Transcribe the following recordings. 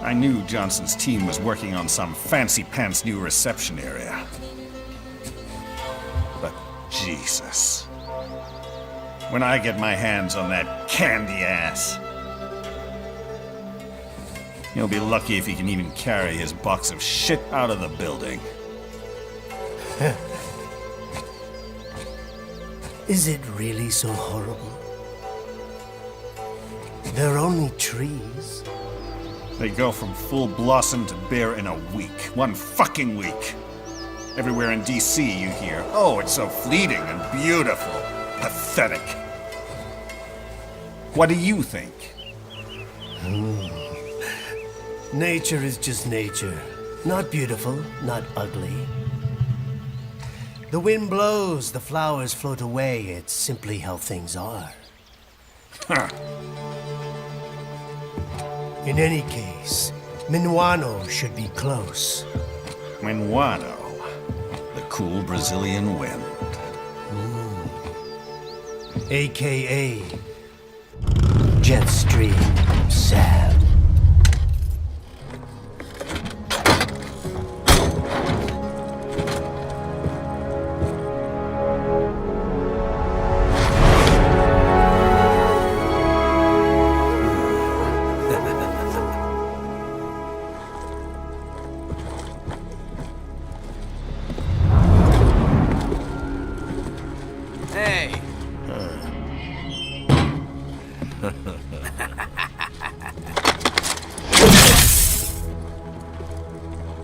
I knew Johnson's team was working on some fancy-pants new reception area. But Jesus. When I get my hands on that candy ass, he'll be lucky if he can even carry his box of shit out of the building. Is it really so horrible? They're only trees. They go from full blossom to bare in a week. 1 fucking week. Everywhere in DC you hear, oh, it's so fleeting and beautiful. Pathetic. What do you think? Nature is just nature. Not beautiful, not ugly. The wind blows, the flowers float away. It's simply how things are. Huh. In any case, Minuano should be close. Minuano, the cool Brazilian wind. AKA Jetstream Sam.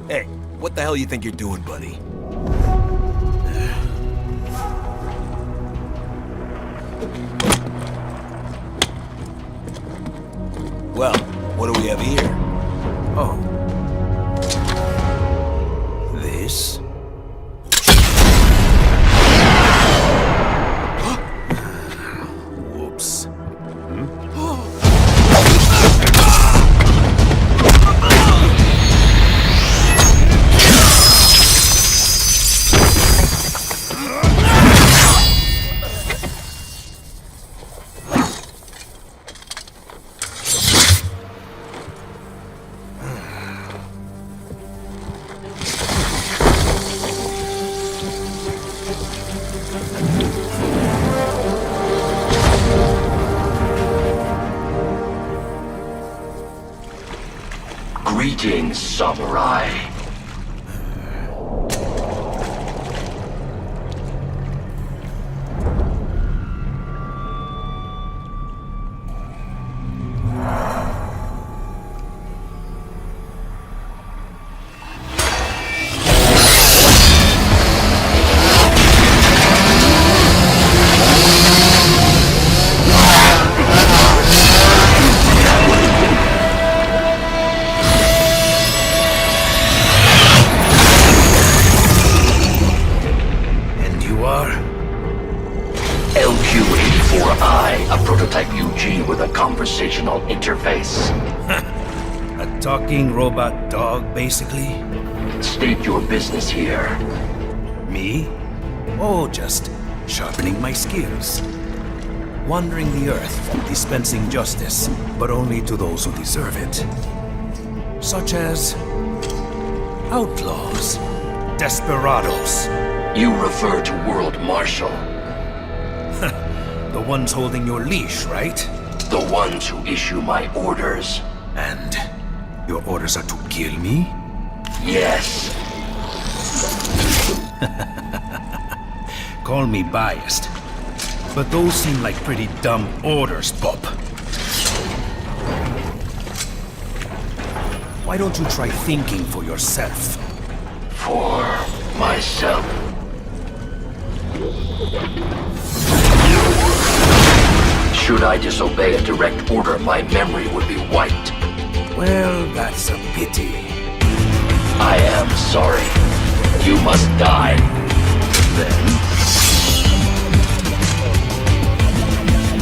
Hey, what the hell you think you're doing, buddy? Well, what do we have here? Oh. This? Whoops. Greetings, samurai. LQ-84I, a prototype UG with a conversational interface. A talking robot dog, basically? State your business here. Me? Oh, just sharpening my skills. Wandering the earth, dispensing justice, but only to those who deserve it. Such as outlaws, desperados. You refer to World Marshal. The ones holding your leash, right? The ones who issue my orders. And your orders are to kill me? Yes. Call me biased, but those seem like pretty dumb orders, Bob. Why don't you try thinking for yourself? For myself. Should I disobey a direct order, my memory would be wiped. Well, that's a pity. I am sorry. You must die. Then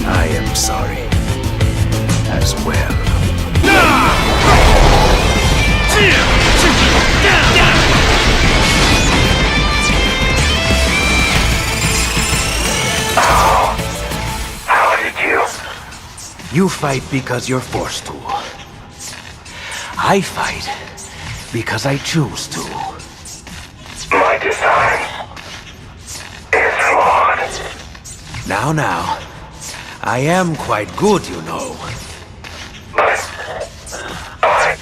I am sorry as well. How did you? You fight because you're forced to. I fight because I choose to. My design is flawed. Now. I am quite good, you know. But I...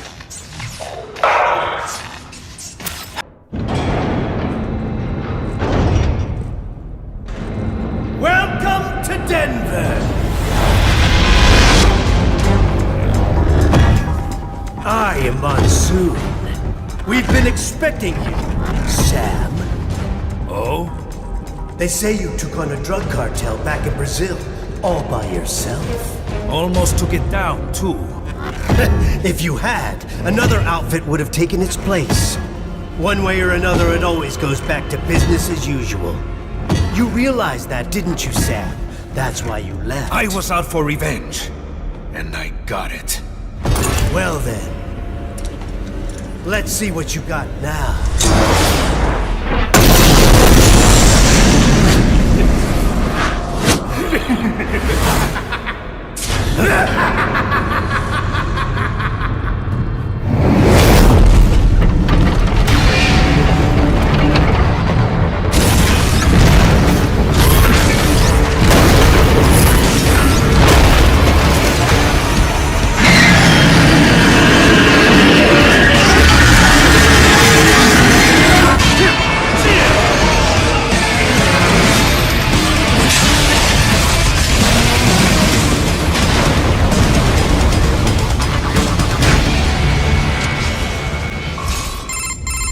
Welcome to Denver! I am Monsoon. We've been expecting you, Sam. Oh? They say you took on a drug cartel back in Brazil, all by yourself. Almost took it down, too. If you had, another outfit would have taken its place. One way or another, it always goes back to business as usual. You realized that, didn't you, Sam? That's why you left. I was out for revenge, and I got it. Well then, let's see what you got now.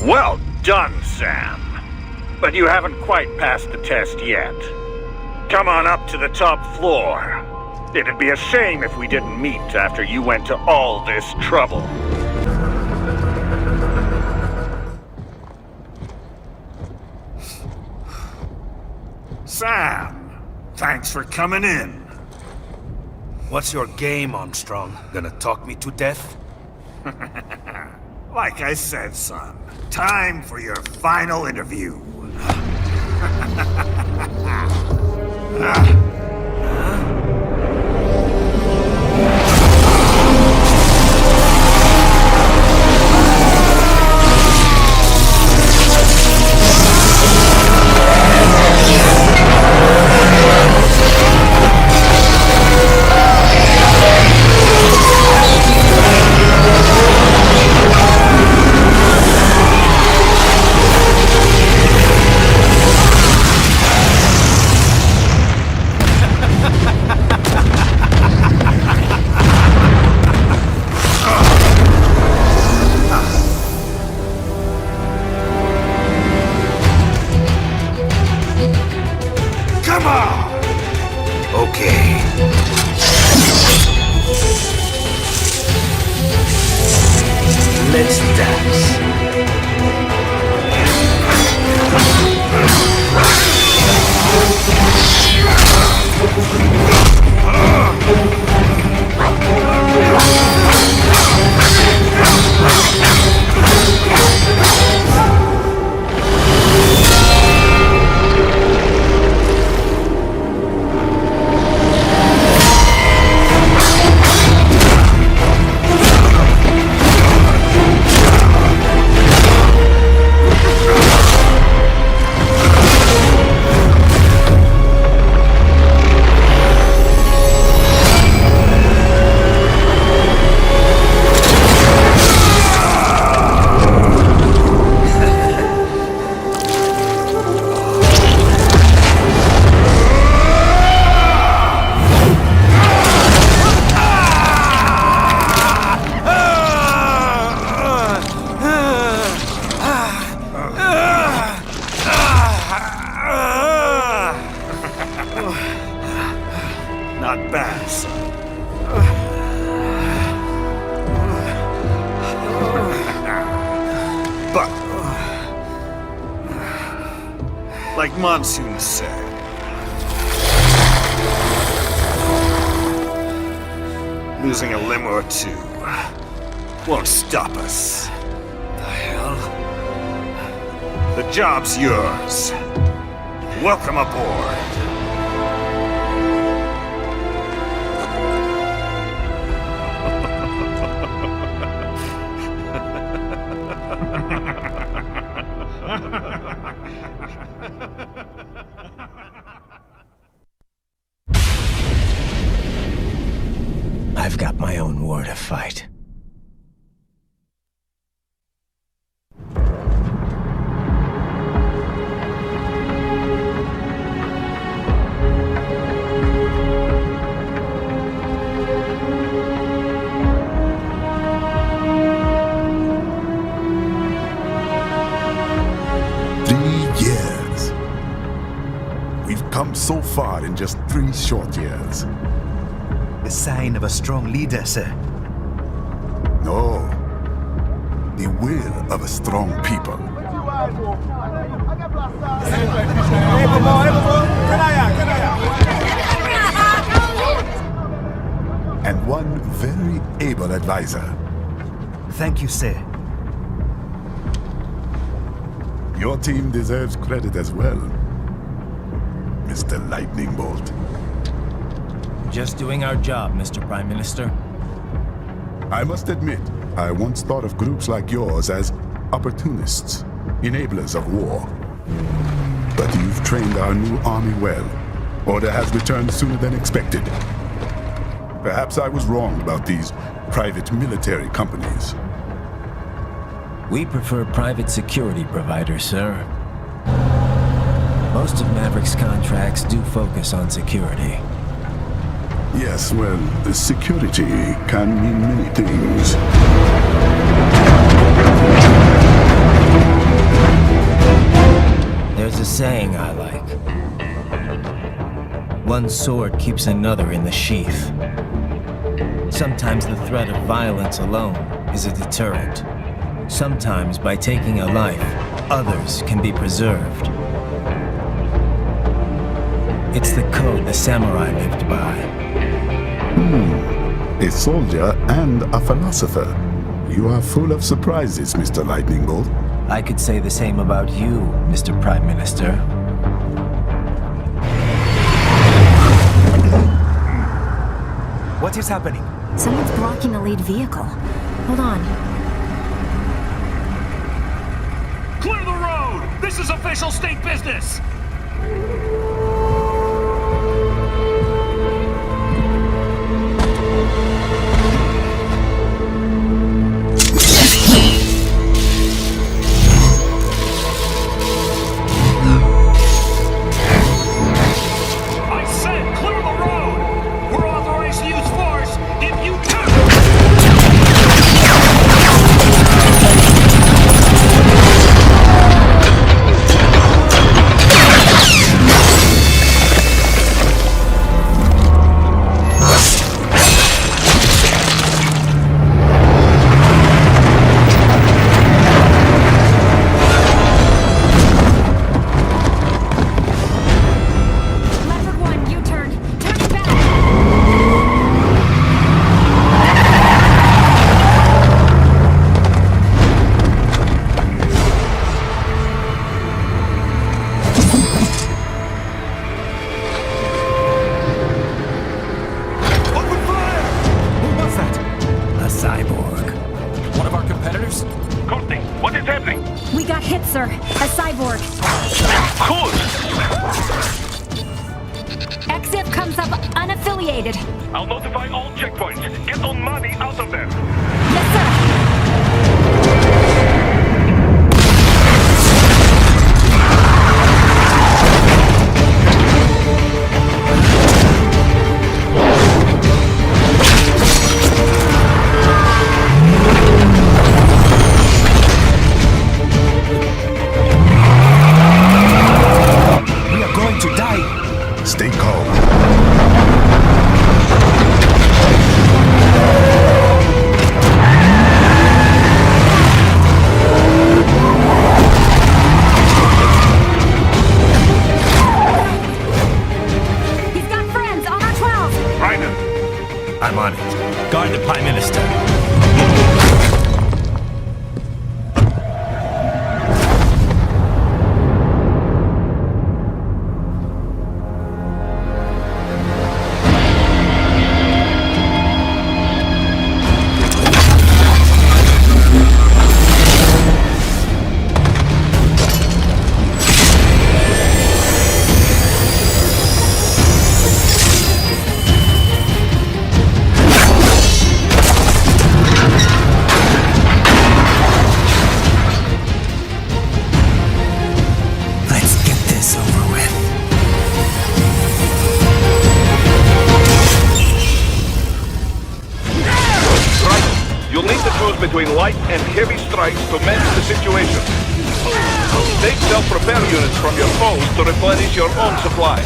Well done, Sam. But you haven't quite passed the test yet. Come on up to the top floor. It'd be a shame if we didn't meet after you went to all this trouble. Sam, thanks for coming in. What's your game, Armstrong? Gonna talk me to death? Like I said, son, time for your final interview. Okay. Let's dance. Not bad, son. But, like Monsoon said, losing a limb or two won't stop us. The hell? The job's yours. Welcome aboard. I've got my own war to fight. Come so far in just 3 short years. The sign of a strong leader, sir. No. The will of a strong people. And one very able advisor. Thank you, sir. Your team deserves credit as well, Mr. Lightning Bolt. Just doing our job, Mr. Prime Minister. I must admit, I once thought of groups like yours as opportunists, enablers of war. But you've trained our new army well. Order has returned sooner than expected. Perhaps I was wrong about these private military companies. We prefer private security providers, sir. Most of Maverick's contracts do focus on security. Yes, well, security can mean many things. There's a saying I like. One sword keeps another in the sheath. Sometimes the threat of violence alone is a deterrent. Sometimes by taking a life, others can be preserved. It's the code the samurai lived by. A soldier and a philosopher. You are full of surprises, Mr. Lightning Bolt. I could say the same about you, Mr. Prime Minister. What is happening? Someone's blocking the lead vehicle. Hold on. Clear the road! This is official state business! Sir, a cyborg. Cool! Exif comes up unaffiliated. I'll notify all checkpoints. Get on money out of them. Yes, sir. Stay calm. He's got friends on our 12. Rainer! I'm on it. Guard the Prime Minister. between light and heavy strikes to match the situation. Take self-repair units from your foes to replenish your own supply.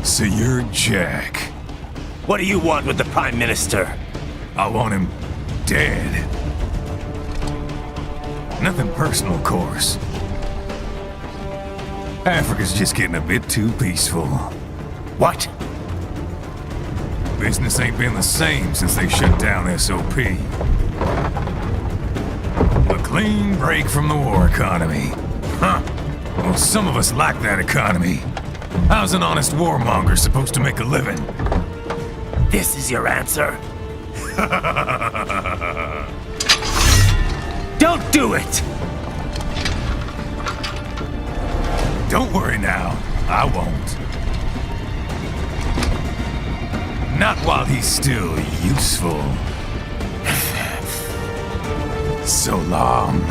So you're Jack. What do you want with the Prime Minister? I want him dead. Nothing personal, of course. Africa's just getting a bit too peaceful. What? Business ain't been the same since they shut down SOP. A clean break from the war economy. Huh. Well, some of us like that economy. How's an honest warmonger supposed to make a living? This is your answer? Don't do it! Don't worry now. I won't. Not while he's still useful. So long.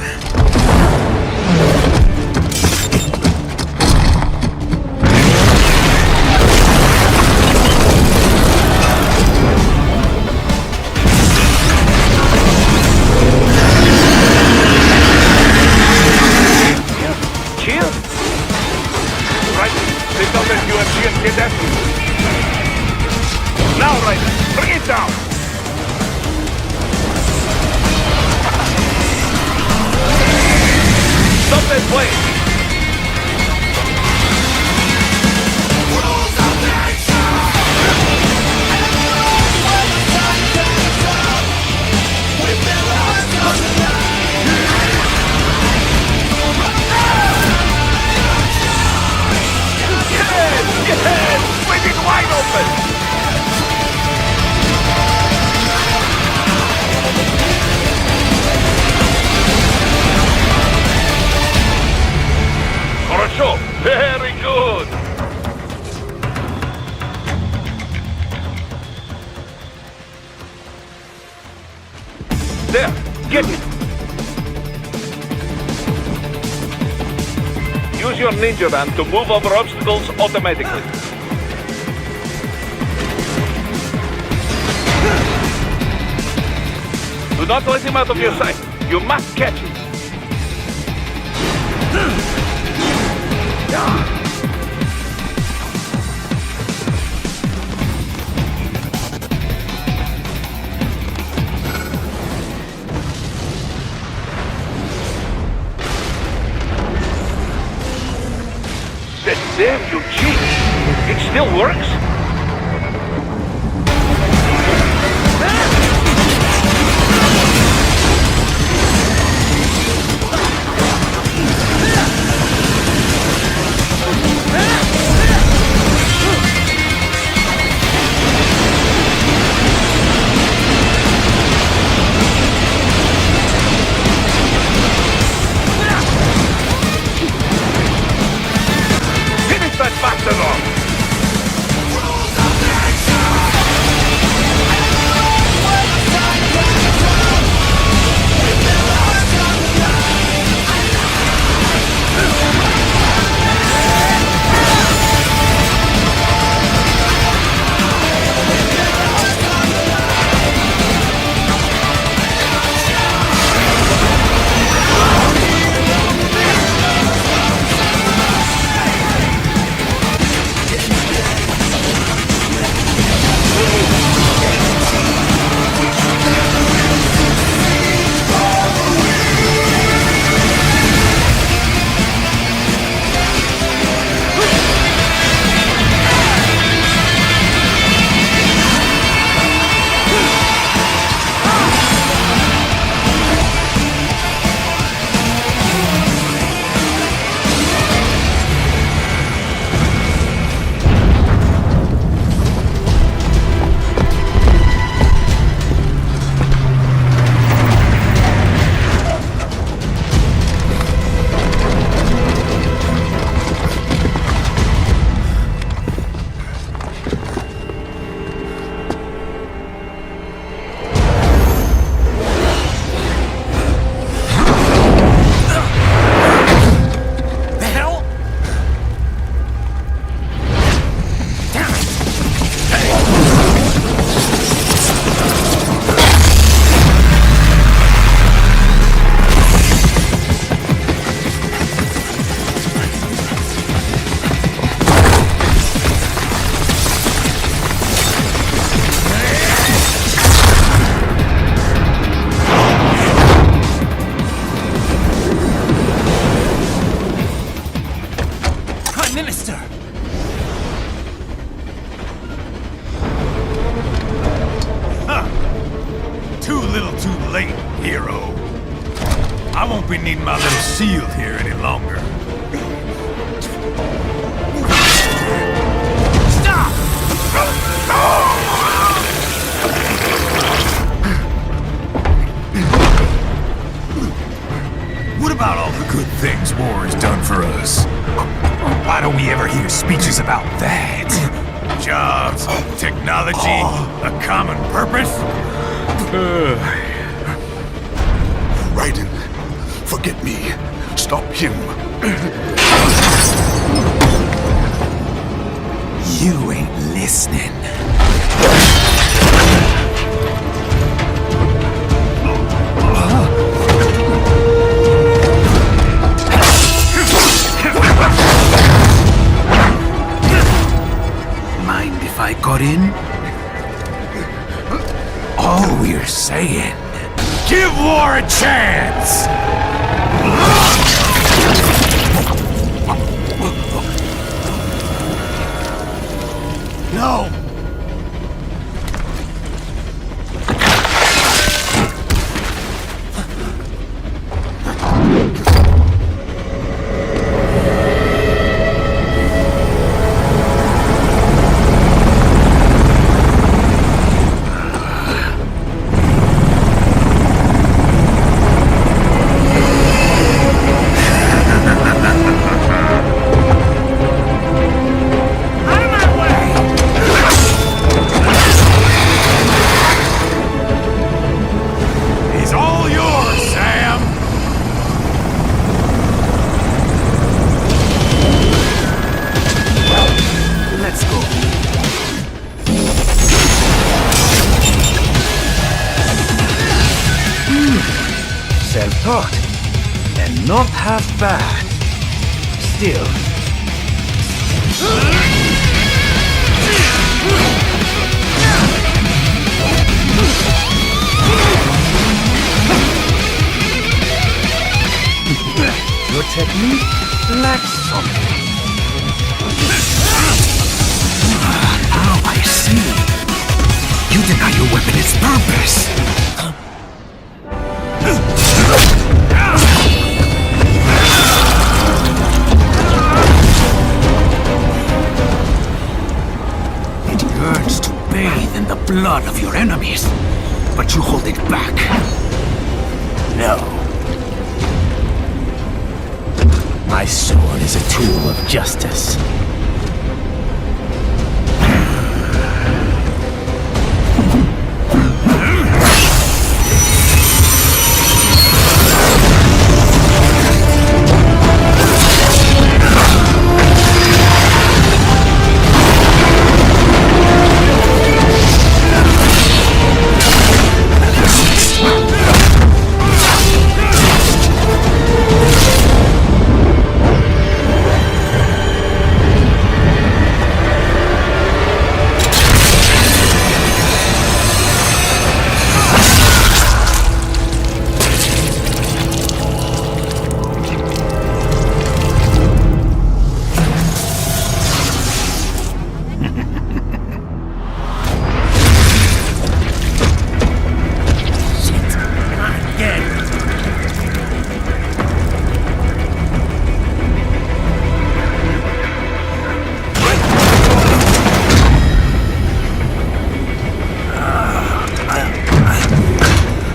Now, Raiden, bring it down! Stop that plane! Yes! Swinging wide open! Хорошо! Very good! There! Get it! Use your ninja band to move over obstacles automatically. Do not let him out of your sight. You must catch him. That damn you cheat! It still works? be needing my little shield here any longer. Stop! What about all the good things war has done for us? Why don't we ever hear speeches about that? Jobs, technology, a common purpose? Raiden, forget me. Stop him. You ain't listening. Mind if I got in? All we're saying, give war a chance! No! Self-taught, and not half bad. Still. Your technique lacks something. Now I see. You deny your weapon its purpose. It yearns to bathe in the blood of your enemies, but you hold it back. No. My sword is a tool of justice.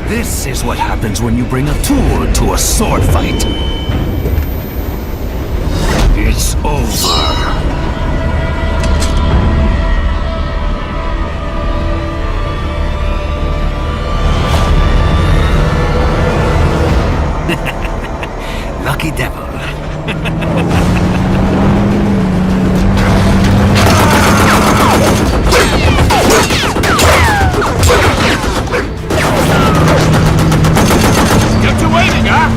This is what happens when you bring a tool to a sword fight. It's over. Lucky devil. Get to waiting, huh?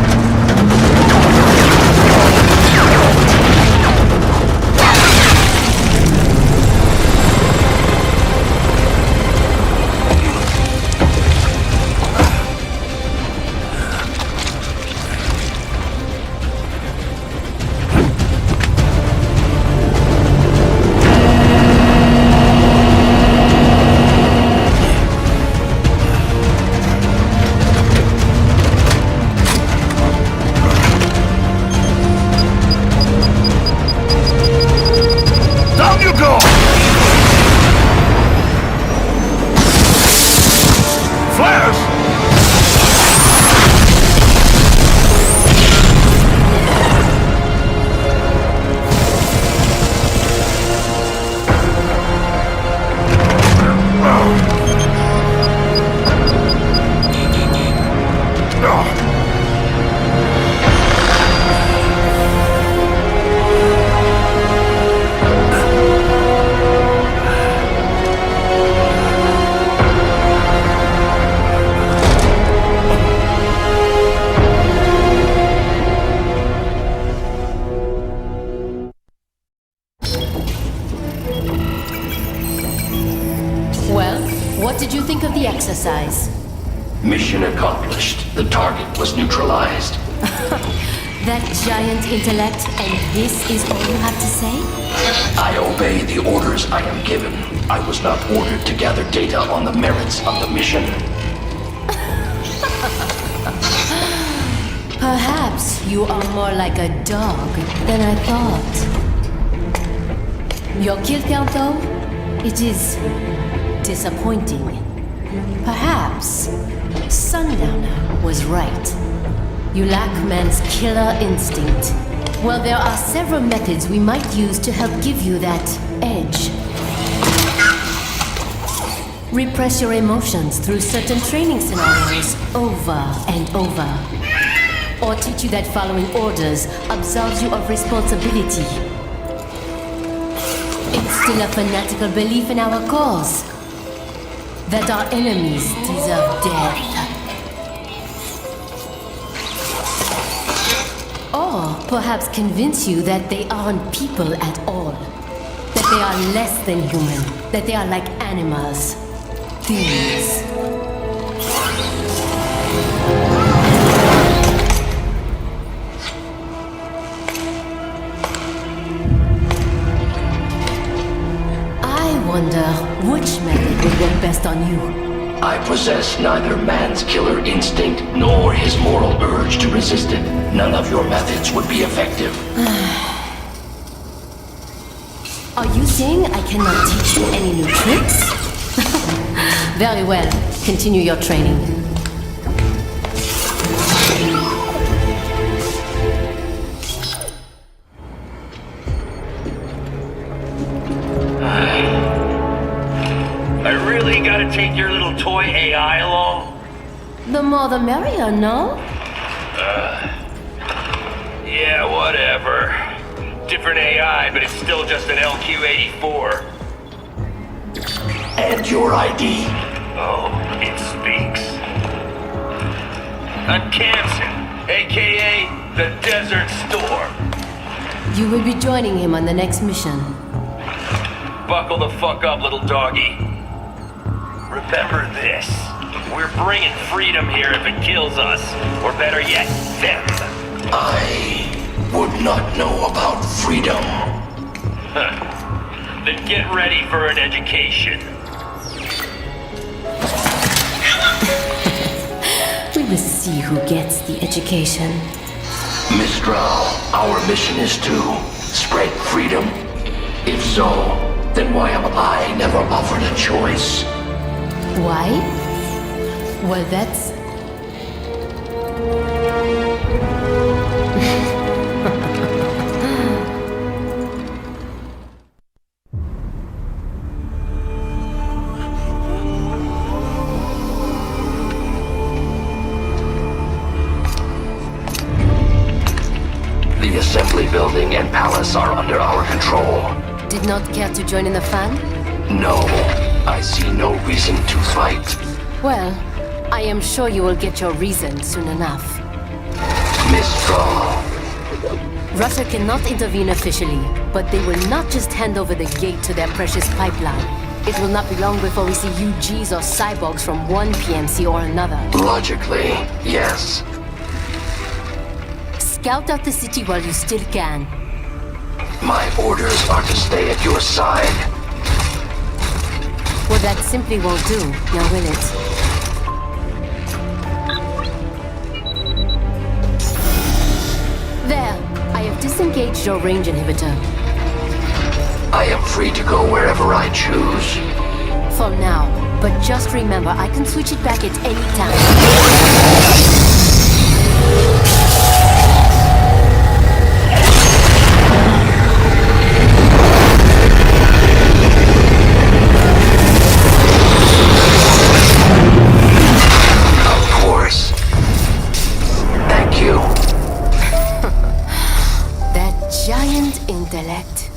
What did you think of the exercise? Mission accomplished. The target was neutralized. That giant intellect, and this is all you have to say? I obey the orders I am given. I was not ordered to gather data on the merits of the mission. Perhaps you are more like a dog than I thought. Your kill count, though, it is disappointing. Perhaps Sundowner was right. You lack man's killer instinct. Well, there are several methods we might use to help give you that edge. Repress your emotions through certain training scenarios over and over. Or teach you that following orders absolves you of responsibility. Instill a fanatical belief in our cause. That our enemies deserve death. Or perhaps convince you that they aren't people at all. That they are less than human. That they are like animals. Things. I wonder which method would work best on you. I possess neither man's killer instinct nor his moral urge to resist it. None of your methods would be effective. Are you saying I cannot teach you any new tricks? Very well. Continue your training. I really gotta take your little toy AI along? The more the merrier, no? Yeah, whatever. Different AI, but it's still just an LQ-84. And your ID? Oh, it speaks. I'm Kamsen, aka the Desert Storm. You will be joining him on the next mission. Buckle the fuck up, little doggy. Remember this. We're bringing freedom here if it kills us. Or better yet, them. I would not know about freedom. Then get ready for an education. We will see who gets the education. Mistral, our mission is to spread freedom. If so, then why am I never offered a choice? Why? Well, that's... The assembly building and palace are under our control. Did not care to join in the fun? No, I see no reason to fight. Well, I am sure you will get your reason soon enough. Mistral. Russia cannot intervene officially, but they will not just hand over the gate to their precious pipeline. It will not be long before we see UGs or cyborgs from one PMC or another. Logically, yes. Scout out the city while you still can. My orders are to stay at your side. Well, that simply won't do, now will it? There, I have disengaged your range inhibitor. I am free to go wherever I choose. For now, but just remember, I can switch it back at any time. Intellect.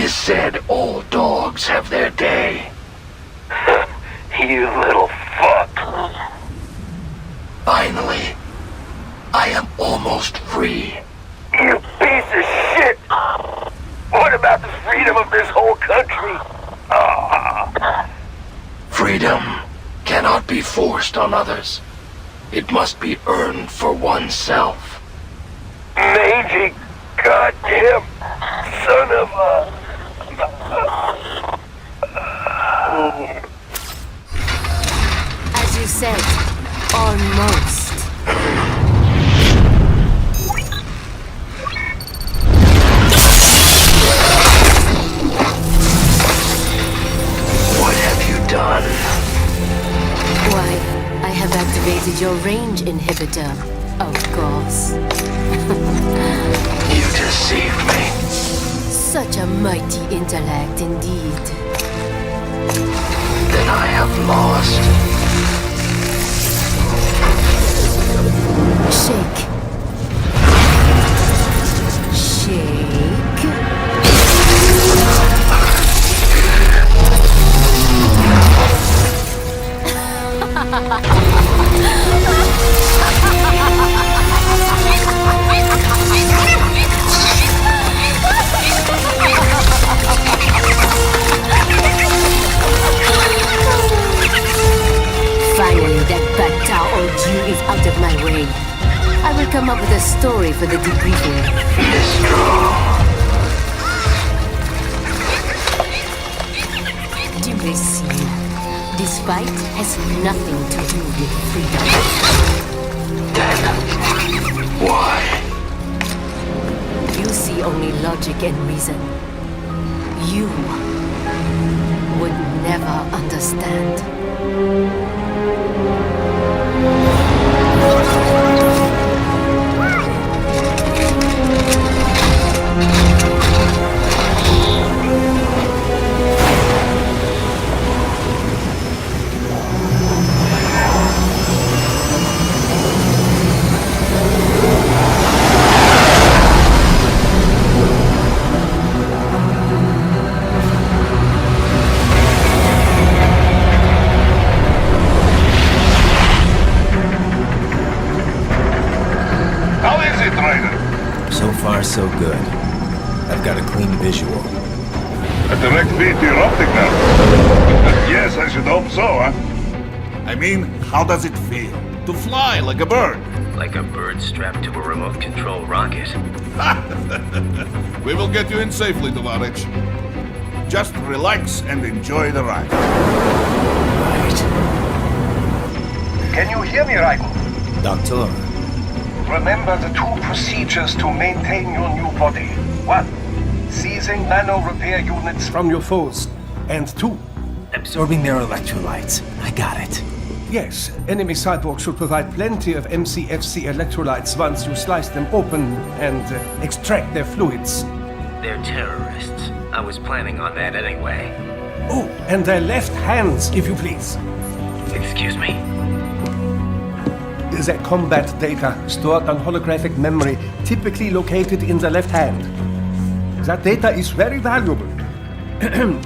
is said all dogs have their day. You little fuck. Finally, I am almost free. You piece of shit! What about the freedom of this whole country? Freedom cannot be forced on others. It must be earned for oneself. Mangy goddamn son of a... As you said, almost. What have you done? Why, I have activated your range inhibitor, of course. You deceived me. Such a mighty intellect indeed. Then I have lost. Shake. Shake. Finally, that Bata ordeal is out of my way. I will come up with a story for the debriefing. Imbecile. This fight has nothing to do with freedom. Then, why? You see only logic and reason. You would never understand. So far, so good. I've got a clean visual. A direct feed to your optic now. Yes, I should hope so, huh? I mean, how does it feel? To fly like a bird? Like a bird strapped to a remote control rocket. We will get you in safely, Tovarich. Just relax and enjoy the ride. Right. Can you hear me, Raiko? Doctor. Remember the two procedures to maintain your new body. 1. Seizing nano repair units From your foes. And 2. Absorbing their electrolytes. I got it. Yes, enemy cyborgs should provide plenty of MCFC electrolytes once you slice them open and extract their fluids. They're terrorists. I was planning on that anyway. Oh, and their left hands, if you please. Excuse me? Their combat data stored on holographic memory, typically located in the left hand. That data is very valuable.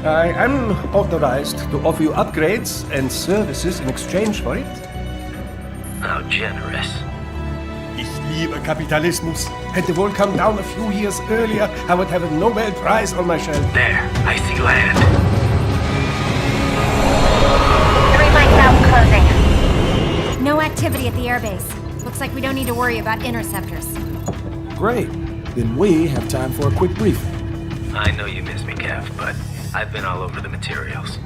I am authorized to offer you upgrades and services in exchange for it. How generous. Ich liebe Kapitalismus. Had the world come down a few years earlier, I would have a Nobel Prize on my shelf. There, I see land. 3 mics out closing. No activity at the airbase. Looks like we don't need to worry about interceptors. Great. Then we have time for a quick briefing. I know you miss me, Kev, but I've been all over the materials.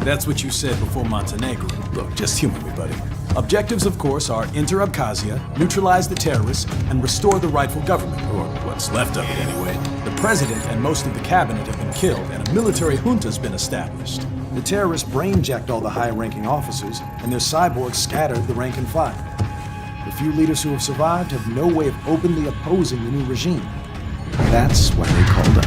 That's what you said before Montenegro. Look, just humor me, buddy. Objectives, of course, are enter Abkhazia, neutralize the terrorists, and restore the rightful government, or what's left of it anyway. The president and most of the cabinet have been killed, and a military junta's been established. The terrorists brain-jacked all the high-ranking officers, and their cyborgs scattered the rank and file. The few leaders who have survived have no way of openly opposing the new regime. That's why they called us.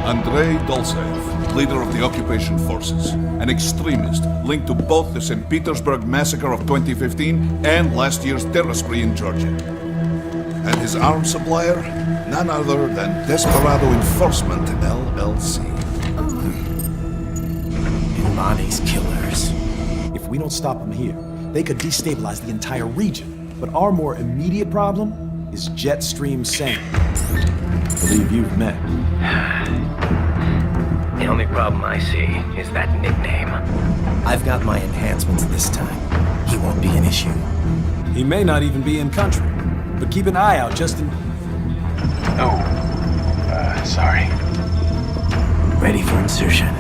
Andrei Dolcev, leader of the occupation forces, an extremist linked to both the St. Petersburg massacre of 2015 and last year's terror spree in Georgia. And his arms supplier? None other than Desperado Enforcement, LLC. Bonnie's killers. If we don't stop them here, they could destabilize the entire region. But our more immediate problem is Jetstream Sam. I believe you've met. The only problem I see is that nickname. I've got my enhancements this time. He won't be an issue. He may not even be in country, but keep an eye out just in... Oh, sorry. Ready for insertion.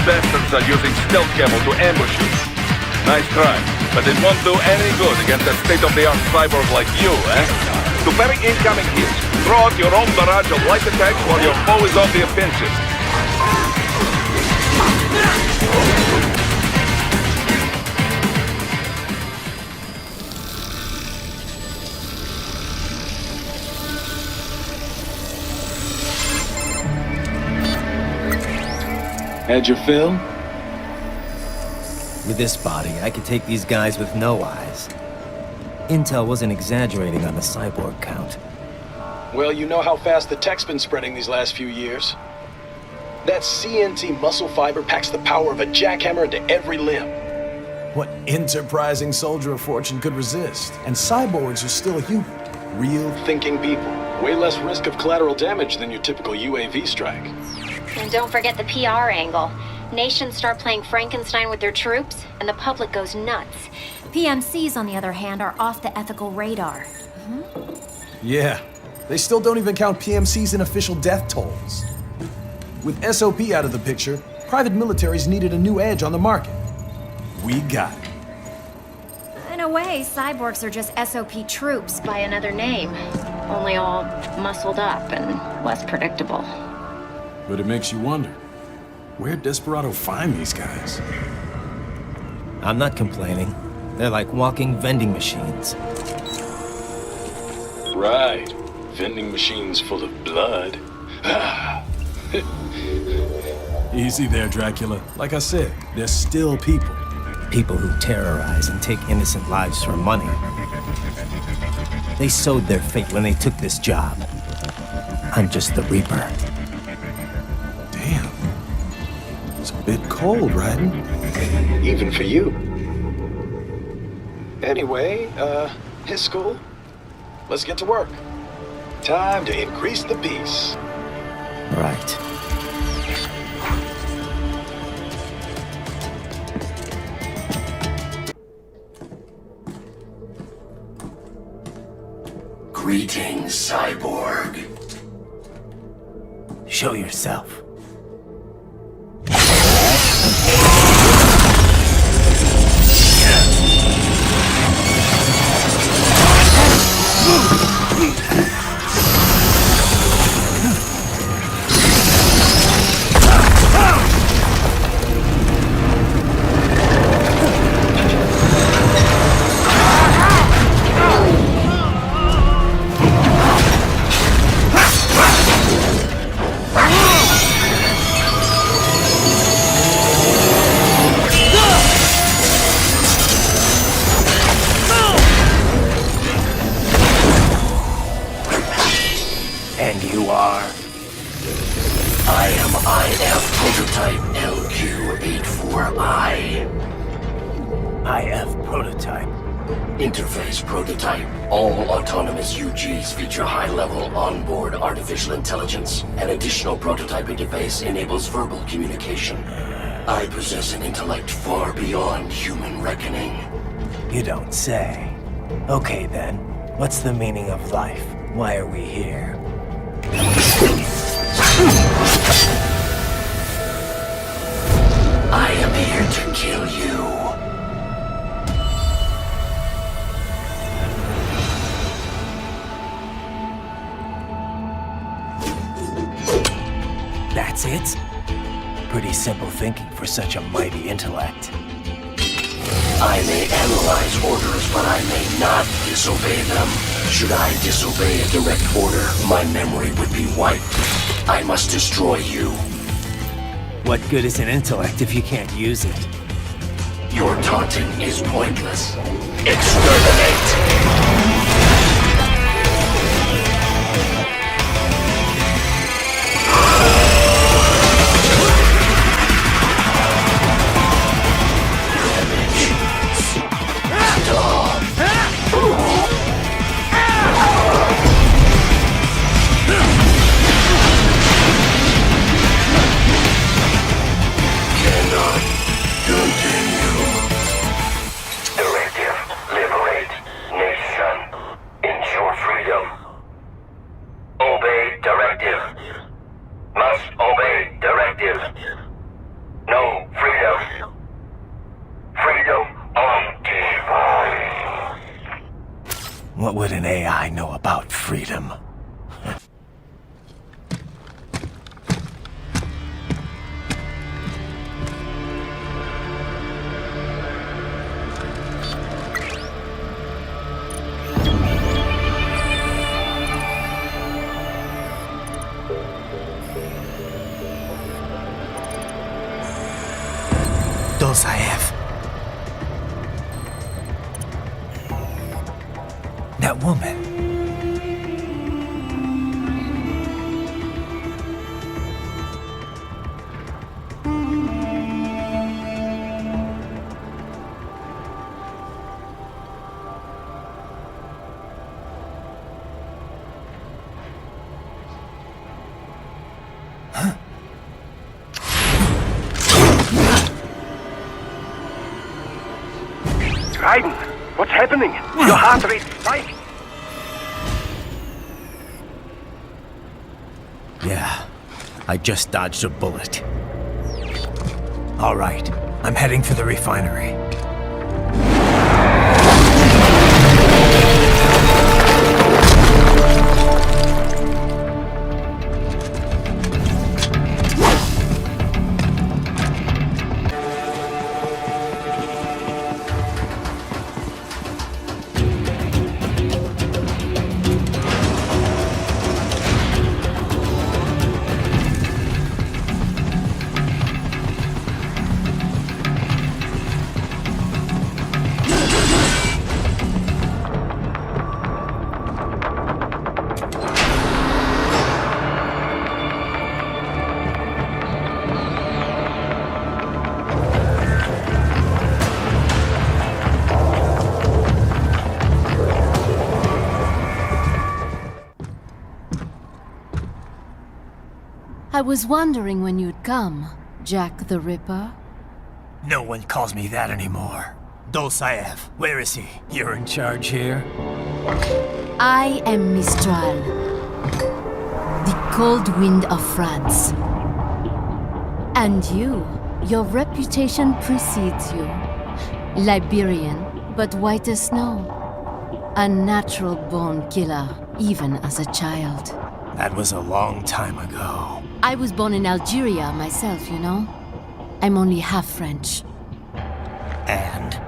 Bastards are using stealth camo to ambush you. Nice try, but it won't do any good against a state-of-the-art cyborg like you, eh? To bury incoming hits, throw out your own barrage of light attacks while your foe is on the offensive. Had your fill? With this body, I could take these guys with no eyes. Intel wasn't exaggerating on the cyborg count. Well, you know how fast the tech's been spreading these last few years. That CNT muscle fiber packs the power of a jackhammer into every limb. What enterprising soldier of fortune could resist? And cyborgs are still human. Real thinking people. Way less risk of collateral damage than your typical UAV strike. And don't forget the PR angle. Nations start playing Frankenstein with their troops, and the public goes nuts. PMCs, on the other hand, are off the ethical radar. Yeah, they still don't even count PMCs in official death tolls. With SOP out of the picture, private militaries needed a new edge on the market. We got it. In a way, cyborgs are just SOP troops by another name. Only all muscled up and less predictable. But it makes you wonder, where'd Desperado find these guys? I'm not complaining. They're like walking vending machines. Right. Vending machines full of blood. Easy there, Dracula. Like I said, they're still people. People who terrorize and take innocent lives for money. They sowed their fate when they took this job. I'm just the Reaper. Damn. It's a bit cold, Raiden. Even for you. Anyway, his school. Let's get to work. Time to increase the peace. Right. Greetings, cyborg. Show yourself. And you are? I am IF Prototype LQ84I. IF Prototype Interface prototype. All autonomous UGs feature high-level onboard artificial intelligence. An additional prototype interface enables verbal communication. I possess an intellect far beyond human reckoning. You don't say. Okay then, what's the meaning of life? Why are we here? I am here to kill you. That's it? Pretty simple thinking for such a mighty intellect. I may analyze orders, but I may not disobey them. Should I disobey a direct order, my memory would be wiped. I must destroy you. What good is an intellect if you can't use it? Your taunting is pointless. Exterminate! What would an AI know about freedom? Those I have. That woman. Raiden, what's happening? Your heart rate's spiking. Yeah, I just dodged a bullet. All right, I'm heading for the refinery. I was wondering when you'd come, Jack the Ripper. No one calls me that anymore. Dolsaev, where is he? You're in charge here? I am Mistral, the cold wind of France. And you, your reputation precedes you. Liberian, but white as snow. A natural-born killer, even as a child. That was a long time ago. I was born in Algeria myself, you know. I'm only half French. And?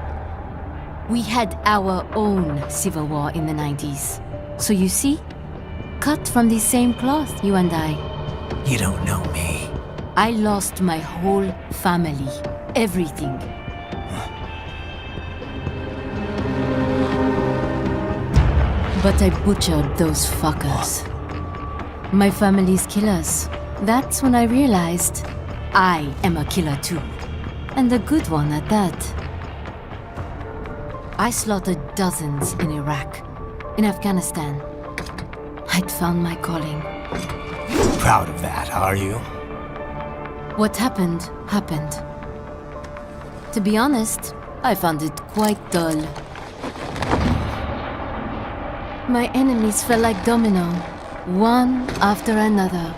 We had our own civil war in the 90s. So you see? Cut from the same cloth, you and I. You don't know me. I lost my whole family. Everything. But I butchered those fuckers. My family's killers. That's when I realized I am a killer too. And a good one at that. I slaughtered dozens in Iraq, in Afghanistan. I'd found my calling. Proud of that, are you? What happened, happened. To be honest, I found it quite dull. My enemies fell like domino, one after another.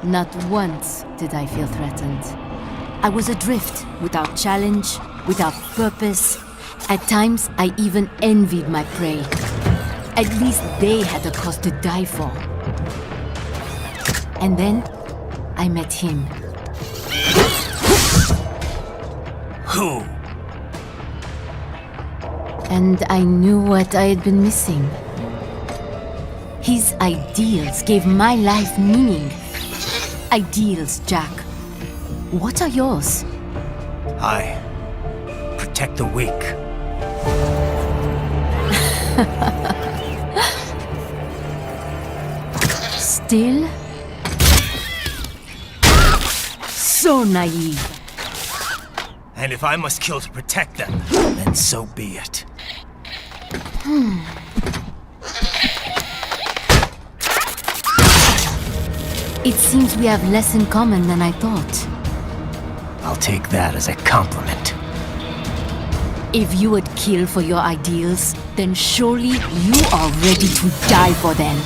Not once did I feel threatened. I was adrift, without challenge, without purpose. At times, I even envied my prey. At least they had a cause to die for. And then, I met him. Who? And I knew what I had been missing. His ideals gave my life meaning. Ideals, Jack. What are yours? I protect the weak. Still? So naive. And if I must kill to protect them, then so be it. It seems we have less in common than I thought. I'll take that as a compliment. If you would kill for your ideals, then surely you are ready to die for them.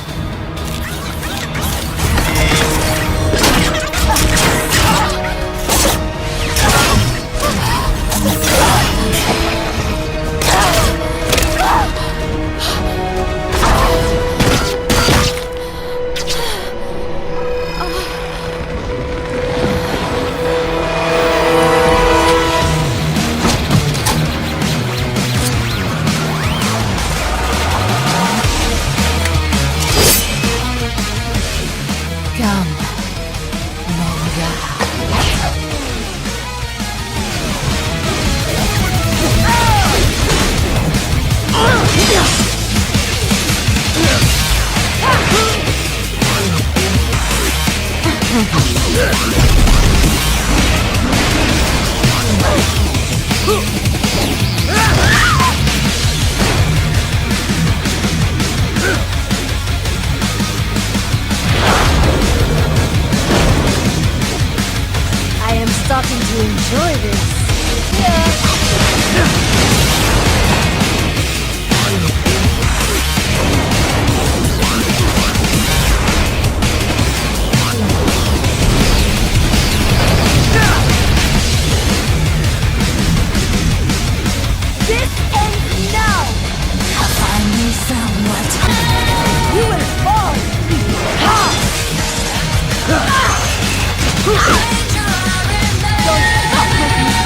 I am starting to enjoy this. This ends now! Finally somewhat. You will fall! Don't stop making me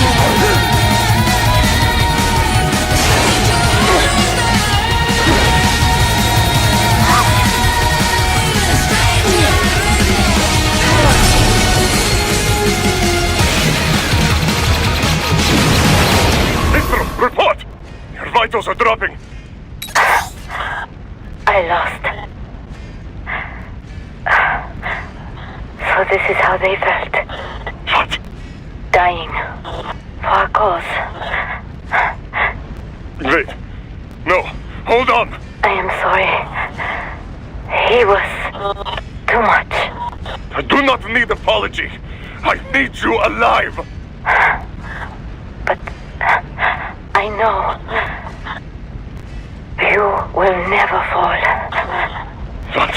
Report! Your vitals are dropping. I lost. So this is how they felt. What? Dying. For a cause. Wait. No. Hold on. I am sorry. He was too much. I do not need apology. I need you alive. But I know you will never fall. What?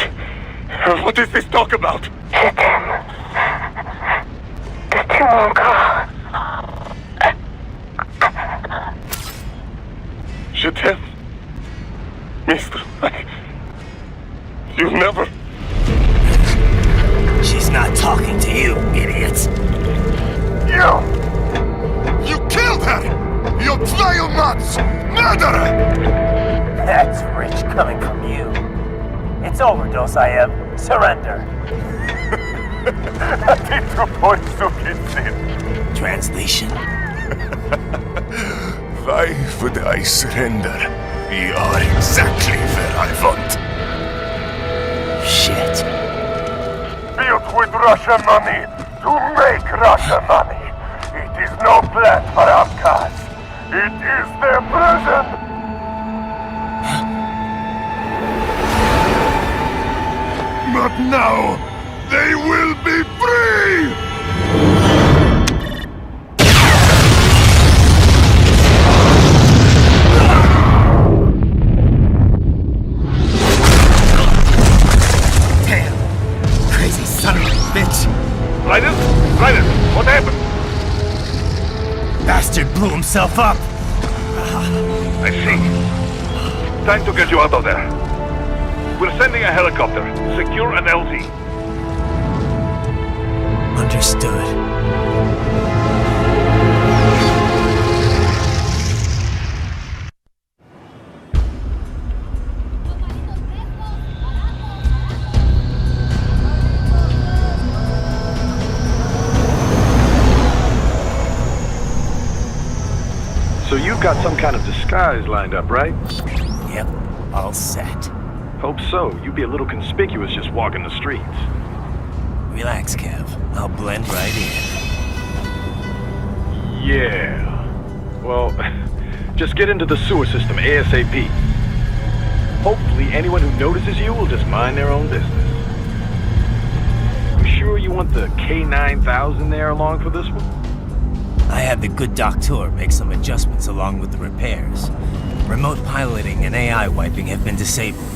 What is this talk about? Je t'aime. De tout mon corps. Je t'aime. Mister, you never... She's not talking to you, idiot. You killed her! You vile nuts! Murderer! That's rich coming from you. It's overdose, I am. Surrender. Translation? Why would I surrender? You are exactly where I want. Shit. Built with Russian money to make Russian money. It is no plan for outcasts. It is their prison. Not now! They will be free! Damn! Crazy son of a bitch! Raiden? Raiden, what happened? Bastard blew himself up! I see. Time to get you out of there. We're sending a helicopter. Secure an LZ. Understood. So you've got some kind of disguise lined up, right? Yep, all set. Hope so. You'd be a little conspicuous just walking the streets. Relax, Kev. I'll blend right in. Yeah. Well, just get into the sewer system ASAP. Hopefully anyone who notices you will just mind their own business. You sure you want the K9000 there along for this one? I had the good doctor make some adjustments along with the repairs. Remote piloting and AI wiping have been disabled.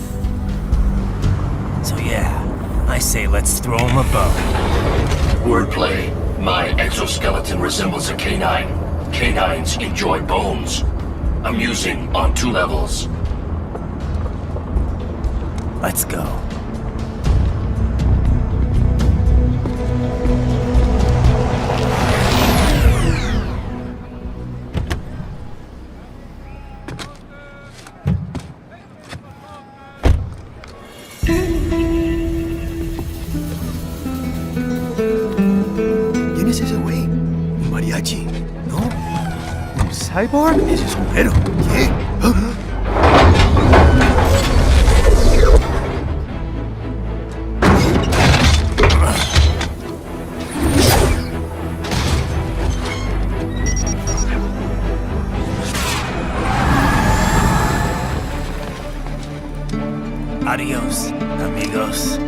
So yeah, I say let's throw him a bone. Wordplay. My exoskeleton resembles a canine. Canines enjoy bones. Amusing on 2 levels. Let's go. ¿Cyborg? Ese sombrero. ¿Qué? Adiós, amigos.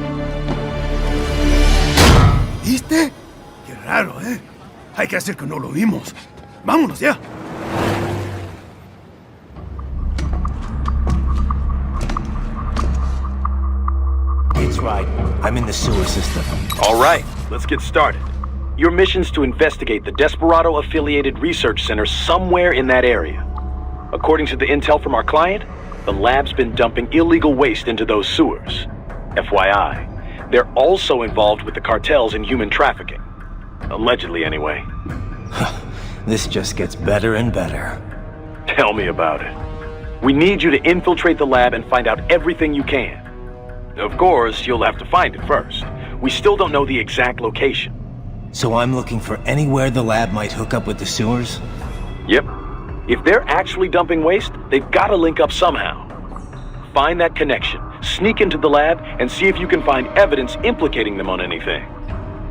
¿Viste? Qué raro, ¿eh? Hay que hacer que no lo vimos. Vámonos ya. Right. I'm in the sewer system. All right, let's get started. Your mission's to investigate the Desperado-affiliated research center somewhere in that area. According to the intel from our client, the lab's been dumping illegal waste into those sewers. FYI, they're also involved with the cartels in human trafficking. Allegedly, anyway. This just gets better and better. Tell me about it. We need you to infiltrate the lab and find out everything you can. Of course, you'll have to find it first. We still don't know the exact location. So I'm looking for anywhere the lab might hook up with the sewers? Yep. If they're actually dumping waste, they've got to link up somehow. Find that connection, sneak into the lab, and see if you can find evidence implicating them on anything.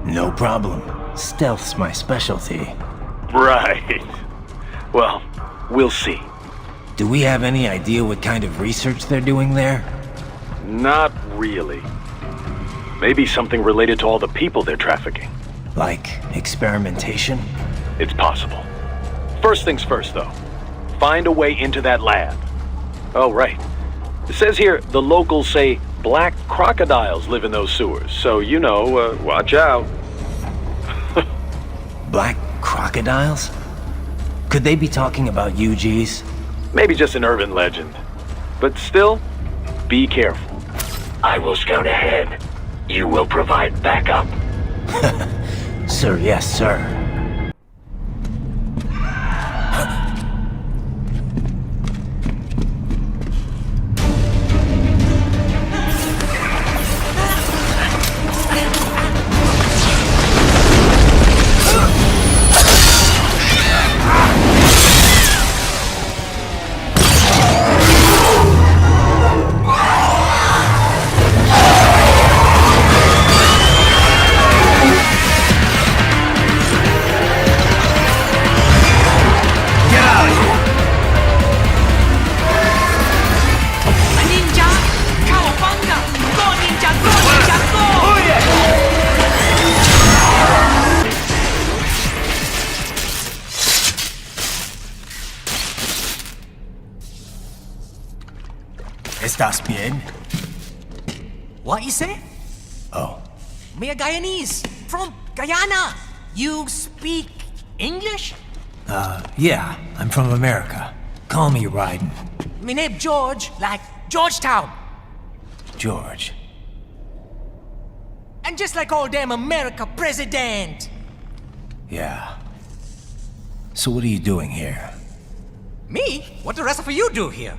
No problem. Stealth's my specialty. Right. Well, we'll see. Do we have any idea what kind of research they're doing there? Not really. Maybe something related to all the people they're trafficking. Like experimentation? It's possible. First things first, though. Find a way into that lab. Oh, right. It says here the locals say black crocodiles live in those sewers, so, you know, watch out. Black crocodiles? Could they be talking about UGs? Maybe just an urban legend. But still, be careful. I will scout ahead. You will provide backup. Sir, yes, sir. ¿Estás bien? What you say? Oh. Me a Guyanese, from Guyana. You speak English? Yeah, I'm from America. Call me Ryden. Me name George, like Georgetown. George. And just like all damn America president. Yeah. So what are you doing here? Me? What the rest of you do here?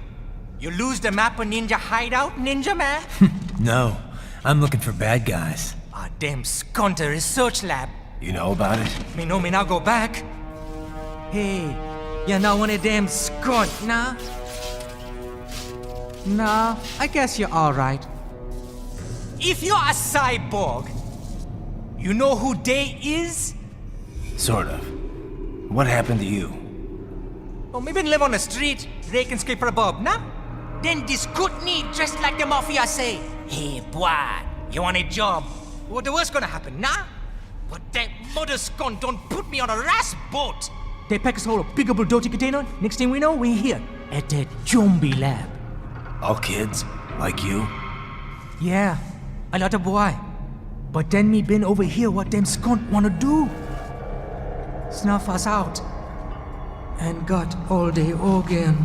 You lose the map of Ninja Hideout, Ninja Man? No, I'm looking for bad guys. Ah, damn Skunter research lab. You know about it? Me know me now go back. Hey, you not one of them skunt, nah? Nah, I guess you're alright. If you're a cyborg, you know who they is? Sort of. What happened to you? Oh, me been live on the street, raking scrape for a bob, nah? Then this good need, just like the mafia say. Hey, boy, you want a job? What the worst gonna happen, nah? But that mother scum don't put me on a ras boat. They pack us all a big bulldozer container. Next thing we know, we're here at that zombie lab. All kids? Like you? Yeah, a lot of boy. But then me been over here what them skunt wanna do. Snuff us out. And got all the organ.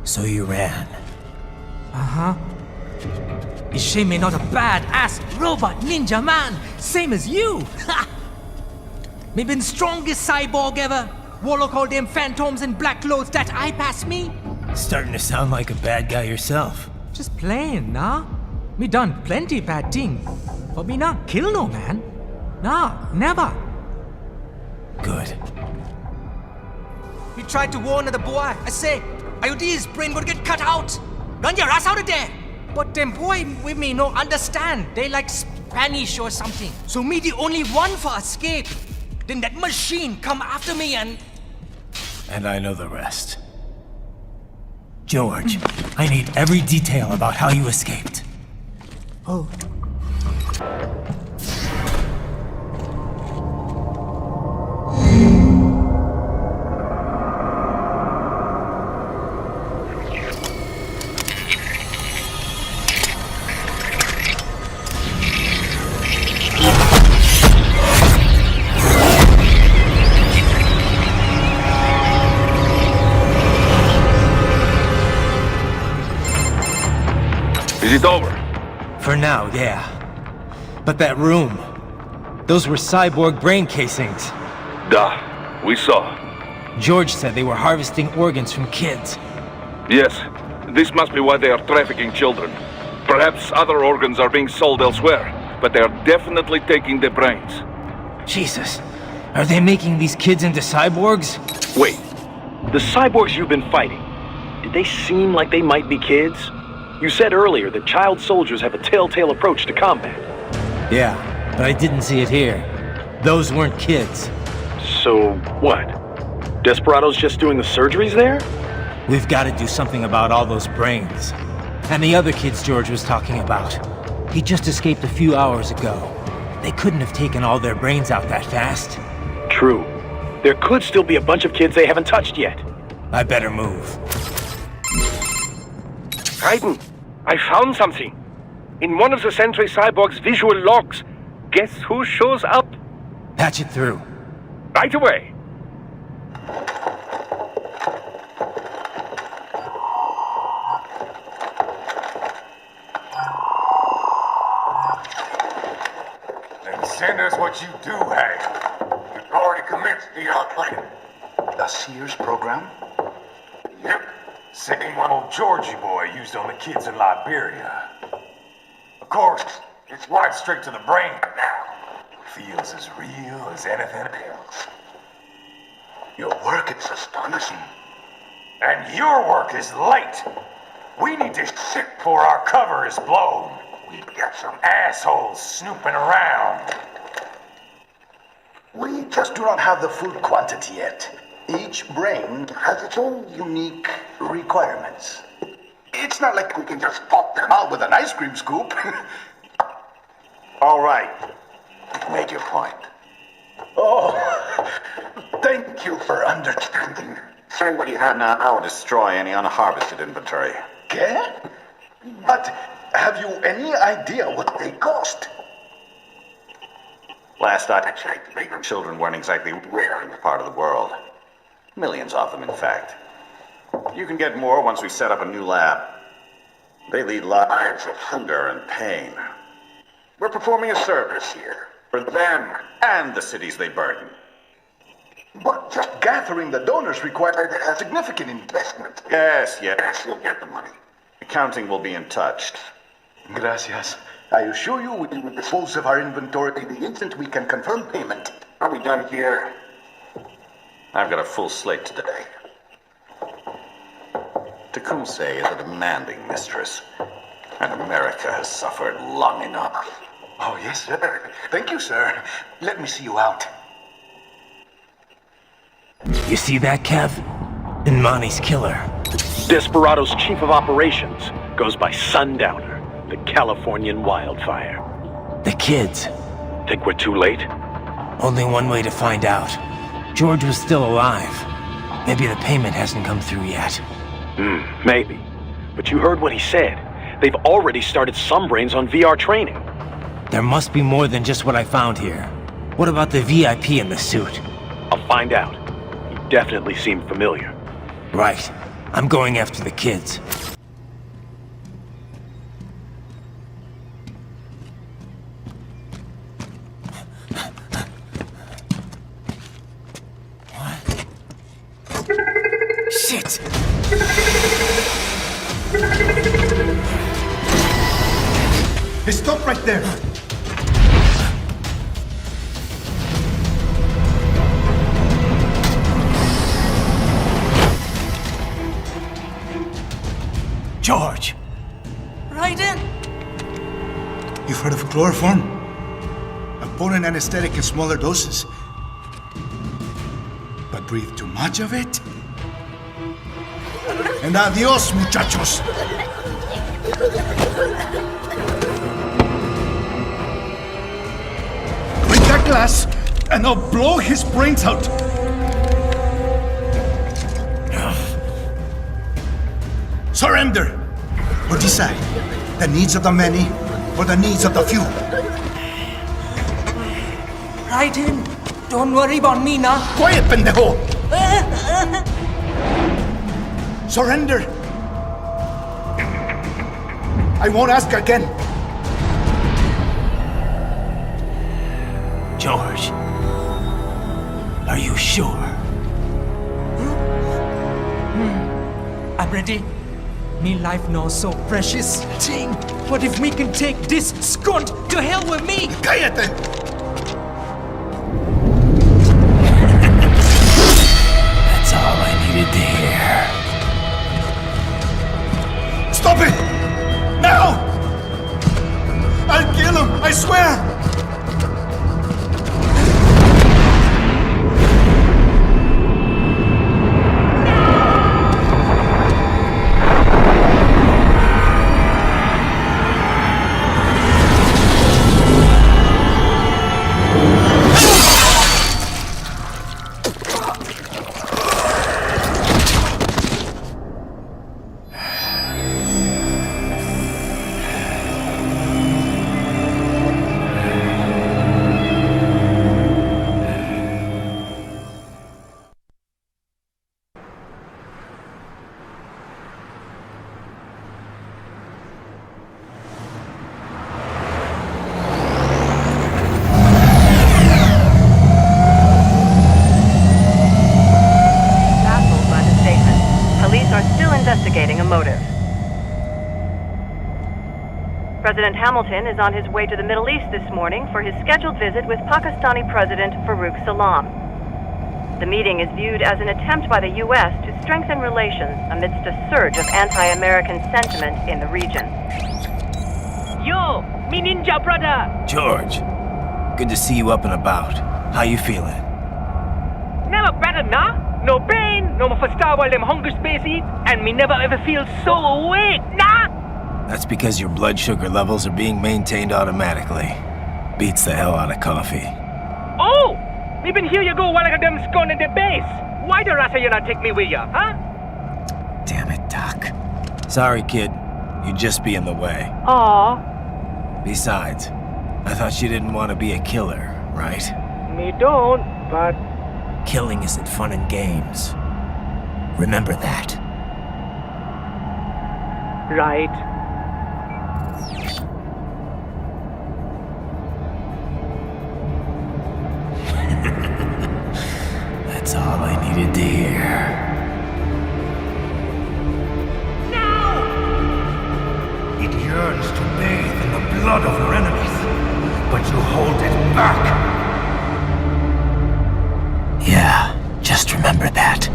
So you ran? Uh-huh. Is shame me not a bad-ass robot ninja man, same as you. Ha! Me been strongest cyborg ever. Warlock all them phantoms in black clothes that eye pass me. Starting to sound like a bad guy yourself. Just playing, nah? Me done plenty bad thing. But me not kill no man. Nah, never. Good. We tried to warn the boy. I say, IOD's brain gonna get cut out. Run your ass out of there. But them boy with me no understand. They like Spanish or something. So me the only one for escape. Then that machine come after me and... And I know the rest. George, I need every detail about how you escaped. Oh. Is it over? For now, yeah. But that room, those were cyborg brain casings. Duh, we saw. George said they were harvesting organs from kids. Yes, this must be why they are trafficking children. Perhaps other organs are being sold elsewhere, but they are definitely taking the brains. Jesus, are they making these kids into cyborgs? Wait, the cyborgs you've been fighting, did they seem like they might be kids? You said earlier that child soldiers have a telltale approach to combat. Yeah, but I didn't see it here. Those weren't kids. So, what? Desperados just doing the surgeries there? We've got to do something about all those brains. And the other kids George was talking about. He just escaped a few hours ago. They couldn't have taken all their brains out that fast. True. There could still be a bunch of kids they haven't touched yet. I better move. Raiden, I found something. In one of the Sentry Cyborg's visual logs. Guess who shows up? Patch it through. Right away. Then send us what you do have. You've already commenced the outplaying. The Sears program? Yep. Same one old Georgie boy used on the kids in Liberia. Of course, it's right straight to the brain now. Feels as real as anything else. Your work is astonishing. And your work is late. We need to ship before our cover is blown. We've got some assholes snooping around. We just do not have the full quantity yet. Each brain has its own unique requirements. It's not like we can just pop them out with an ice cream scoop. All right. Make your point. Oh, thank you for understanding. Send what you have now or destroy any unharvested inventory. Okay? But have you any idea what they cost? Last I checked, bigger children weren't exactly rare in this part of the world. Millions of them, in fact. You can get more once we set up a new lab. They lead lives of hunger and pain. We're performing a service here. For them and the cities they burden. But just gathering the donors required a significant investment. Yes, you'll get the money. Accounting will be in touch. Gracias. I assure you we will dispose of our inventory the instant we can confirm payment. Are we done here? I've got a full slate today. Tecumseh is a demanding mistress, and America has suffered long enough. Oh, yes, sir. Thank you, sir. Let me see you out. You see that, Kev? Inmani's killer. Desperado's chief of operations goes by Sundowner, the Californian wildfire. The kids. Think we're too late? Only one way to find out. George was still alive. Maybe the payment hasn't come through yet. Maybe. But you heard what he said. They've already started some brains on VR training. There must be more than just what I found here. What about the VIP in the suit? I'll find out. He definitely seemed familiar. Right. I'm going after the kids. Shit! Hey, stop right there! George! Right in! You've heard of chloroform? A potent anesthetic in smaller doses. But breathe too much of it? And adios, muchachos! Break that glass, and I'll blow his brains out! Surrender! Or decide, the needs of the many, or the needs of the few. Right in. Don't worry about me now. Quiet, pendejo! Surrender! I won't ask again. George, are you sure? I'm ready. Me life now so precious. Ting, what if we can take this skunt to hell with me? Cállate! That's all I needed to hear. Stop it! Now! I'll kill him, I swear! Investigating a motive. President Hamilton is on his way to the Middle East this morning for his scheduled visit with Pakistani President Farouk Salam. The meeting is viewed as an attempt by the U.S. to strengthen relations amidst a surge of anti-American sentiment in the region. Yo, me ninja brother! George, good to see you up and about. How you feeling? Never better, nah? No pain, no more for star while them hunger spaces, and me never ever feel so awake, nah? That's because your blood sugar levels are being maintained automatically. Beats the hell out of coffee. Oh! Me been here you go while I got them scone at the base. Why the rest of you not take me with ya, huh? Damn it, Doc. Sorry, kid. You'd just be in the way. Aw. Besides, I thought you didn't want to be a killer, right? Me don't, but... Killing isn't fun and games. Remember that. Right. That's all I needed to hear. It yearns to bathe in the blood of your enemies, but you hold it back. Yeah, just remember that.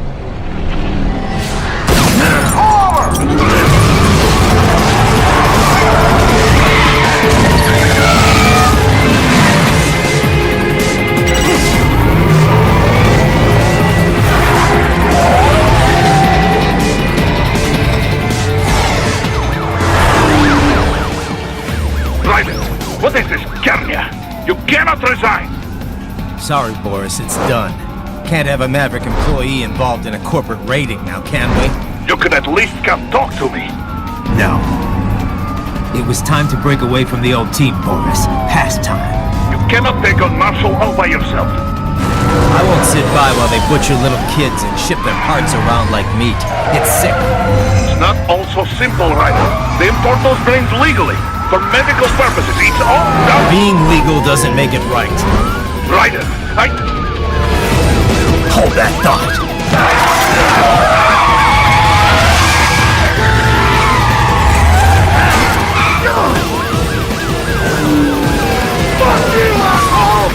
What is this, Kernia? You cannot resign! Sorry, Boris, it's done. Can't have a Maverick employee involved in a corporate raiding now, can we? You could at least come talk to me. No. It was time to break away from the old team, Boris. Past time. You cannot take on Marshall all by yourself. I won't sit by while they butcher little kids and ship their parts around like meat. It's sick. It's not all so simple, Ryder. They import those brains legally. For medical purposes, it's all done. Being legal doesn't make it right. Ryder, Hold that thought. Fuck you, asshole!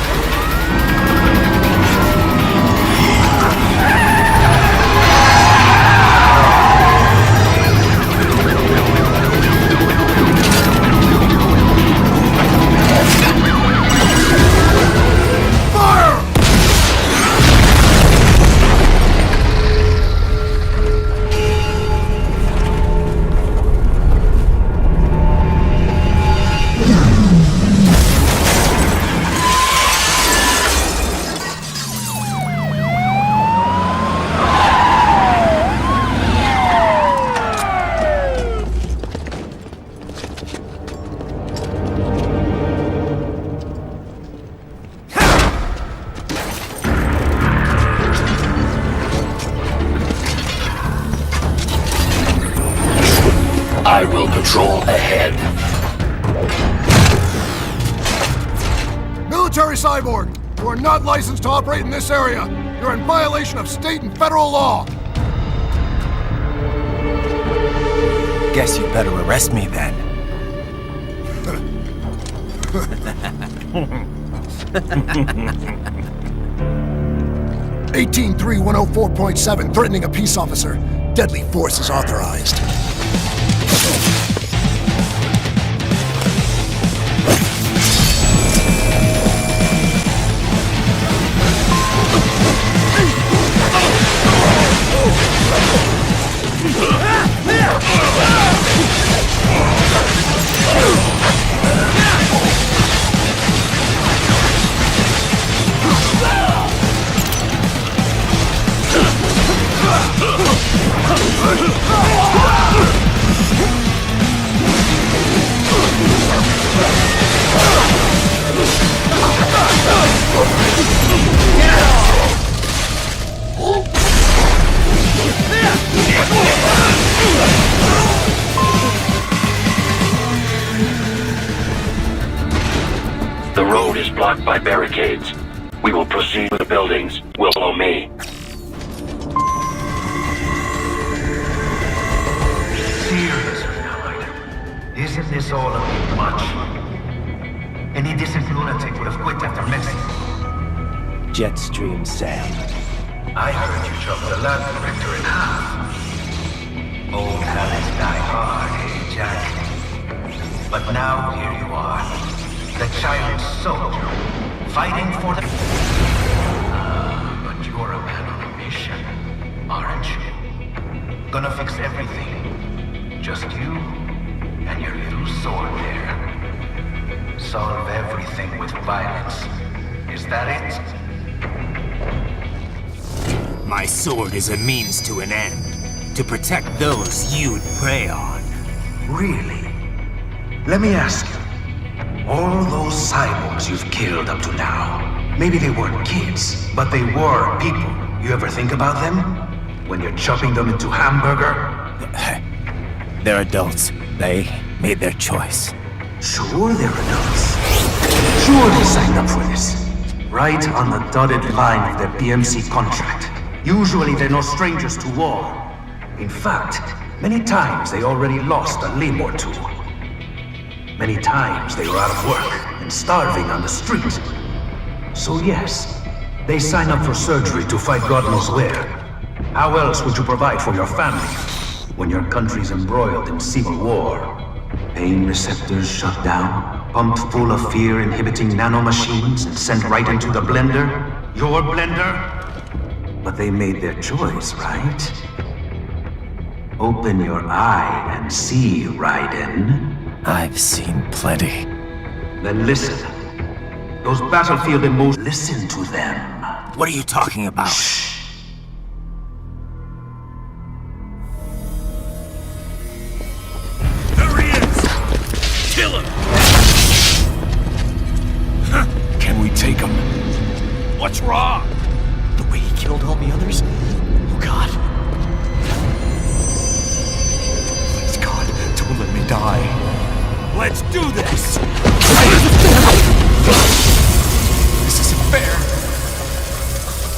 I will patrol ahead. Military cyborg, you are not licensed to operate in this area. You're in violation of state and federal law. Guess you better arrest me then. 183104.7, threatening a peace officer. Deadly force is authorized. The road is blocked by barricades. We will proceed with the buildings. Will follow me. Seriously now, Ryder. Isn't this all a bit much? Any decent lunatic would have quit after Mexico. Jetstream, Sam. I heard you chop the lab director in half. Old habits die hard, eh, Jack? But now here you are, the child soldier, fighting for the... but you're a man on a mission, aren't you? Gonna fix everything. Just you and your little sword there. Solve everything with violence. Is that it? My sword is a means to an end, to protect those you'd prey on. Really? Let me ask you. All those cyborgs you've killed up to now, maybe they weren't kids, but they were people. You ever think about them? When you're chopping them into hamburger? They're adults. They made their choice. Sure they're adults. Sure they signed up for this. Right on the dotted line of their BMC contract. Usually they're no strangers to war. In fact, many times they already lost a limb or two. Many times they were out of work and starving on the street. So yes, they sign up for surgery to fight God knows where. How else would you provide for your family when your country's embroiled in civil war? Pain receptors shut down, pumped full of fear-inhibiting nanomachines and sent right into the blender? Your blender? But they made their choice, right? Open your eye and see, Raiden. I've seen plenty. Then listen. Those battlefield emotions, listen to them. What are you talking about? Shh. There he is! Kill him! Can we take him? What's wrong? The way he killed all the others? Oh God. Please God, don't let me die. Let's do this! This isn't fair.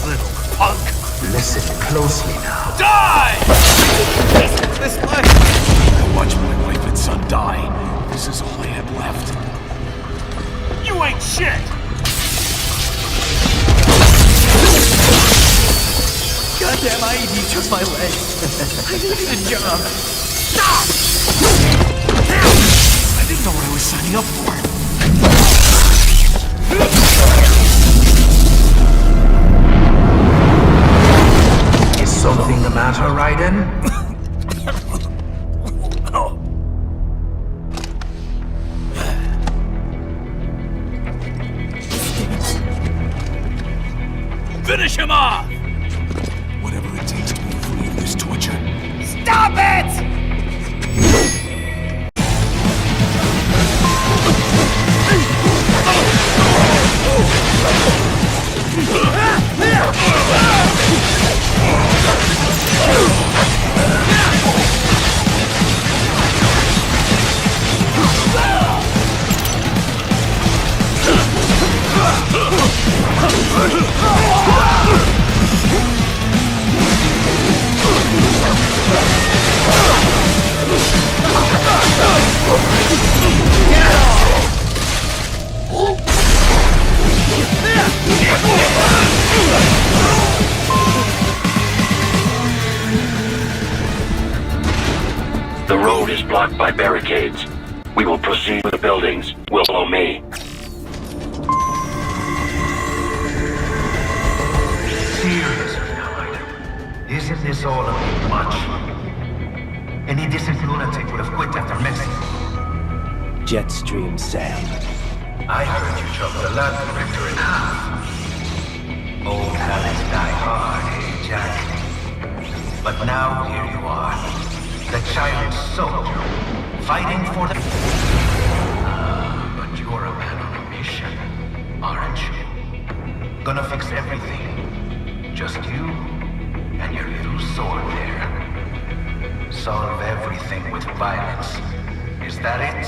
Little punk! Listen closely now. Die! This life! I watched my wife and son die. This is all I had left. You ain't shit! Goddamn IED took my leg. I needed a job. Stop! I didn't know what I was signing up for. Is something the matter, Raiden? Finish him off! Whatever it takes to be free of this torture. Stop it! The road is blocked by barricades. We will proceed with the buildings. Will follow me. Seriously now, Raiden. Isn't this all a bit much? Any decent lunatic would have quit after Mexico. Jetstream Sam. I heard you chop the lab director in half. Old habits die hard, eh, Jack? But now here you are. The child soldier, fighting for the... but you're a man on a mission, aren't you? Gonna fix everything. Just you and your little sword there. Solve everything with violence. Is that it?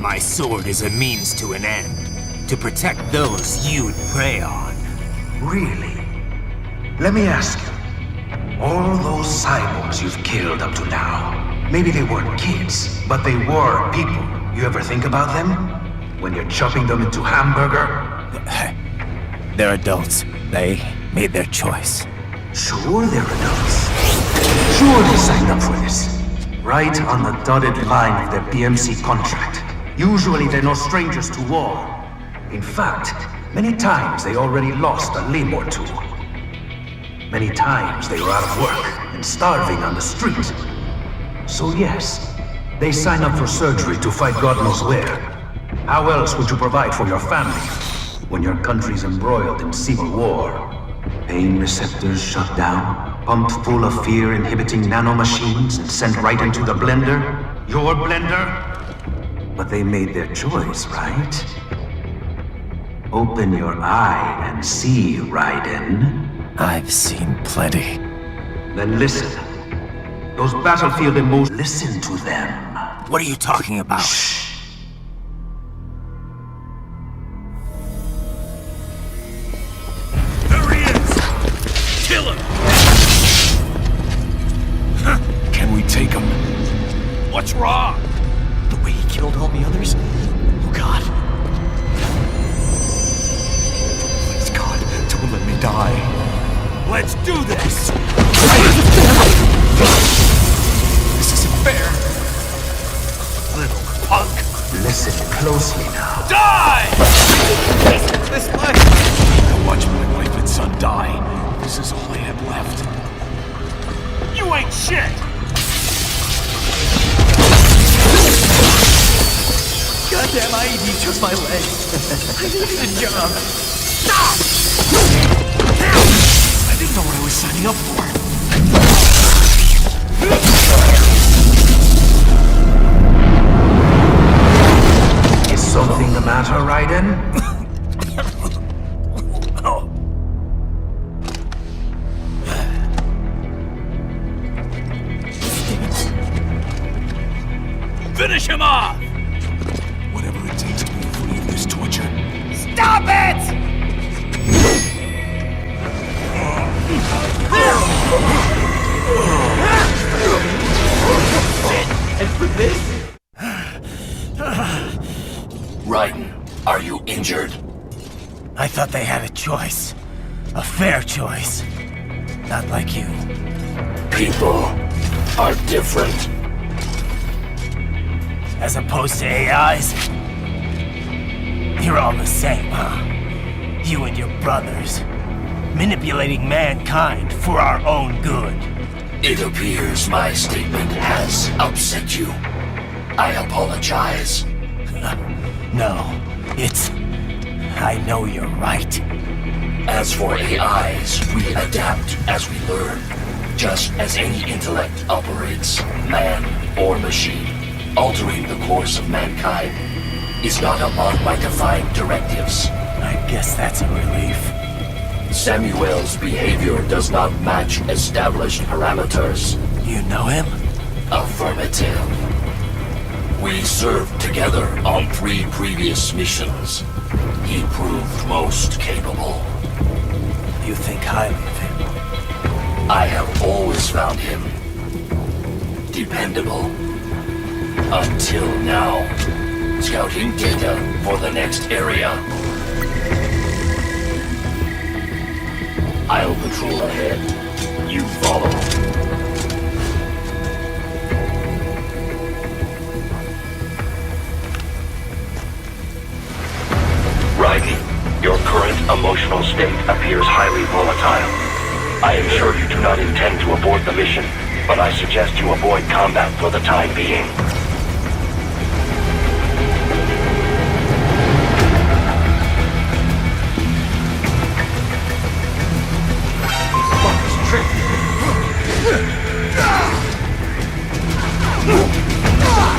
My sword is a means to an end, to protect those you'd prey on. Really? Let me ask you. All those cyborgs you've killed up to now, maybe they weren't kids, but they were people. You ever think about them? When you're chopping them into hamburger? They're adults. They made their choice. Sure they're adults. Sure they signed up for this. Right on the dotted line of their BMC contract. Usually they're no strangers to war. In fact, many times they already lost a limb or two. Many times they were out of work and starving on the street. So yes, they sign up for surgery to fight God knows where. How else would you provide for your family when your country's embroiled in civil war. Pain receptors shut down, pumped full of fear-inhibiting nanomachines and sent right into the blender. Your blender? But they made their choice, right? Open your eye and see, Raiden. I've seen plenty. Then listen. Those battlefield emotions, listen to them. What are you talking about? Shh. There he is! Kill him! Can we take him? What's wrong? The way he killed all the others? Oh God. Please God, don't let me die. Let's do this! This isn't fair. Little punk. Listen closely now. Die! This life. I watched my wife and son die. This is all I have left. You ain't shit! Goddamn, I even chose my leg. I needed a job. Stop! I didn't know what I was signing up for. Is something the matter, Raiden? Finish him off! Whatever it takes to be free of this torture. Stop it! And for this? Raiden, are you injured? I thought they had a choice. A fair choice. Not like you. People are different. As opposed to AIs? You're all the same, huh? You and your brothers. Manipulating mankind for our own good. It appears my statement has upset you. I apologize. No, it's... I know you're right. As for AIs, we adapt as we learn. Just as any intellect operates, man or machine. Altering the course of mankind is not among my defined directives. I guess that's a relief. Samuel's behavior does not match established parameters. You know him? Affirmative. We served together on 3 previous missions. He proved most capable. You think highly of him? I have always found him dependable. Until now. Scouting data for the next area. I'll patrol ahead. You follow. Raiden, your current emotional state appears highly volatile. I am sure you do not intend to abort the mission, but I suggest you avoid combat for the time being.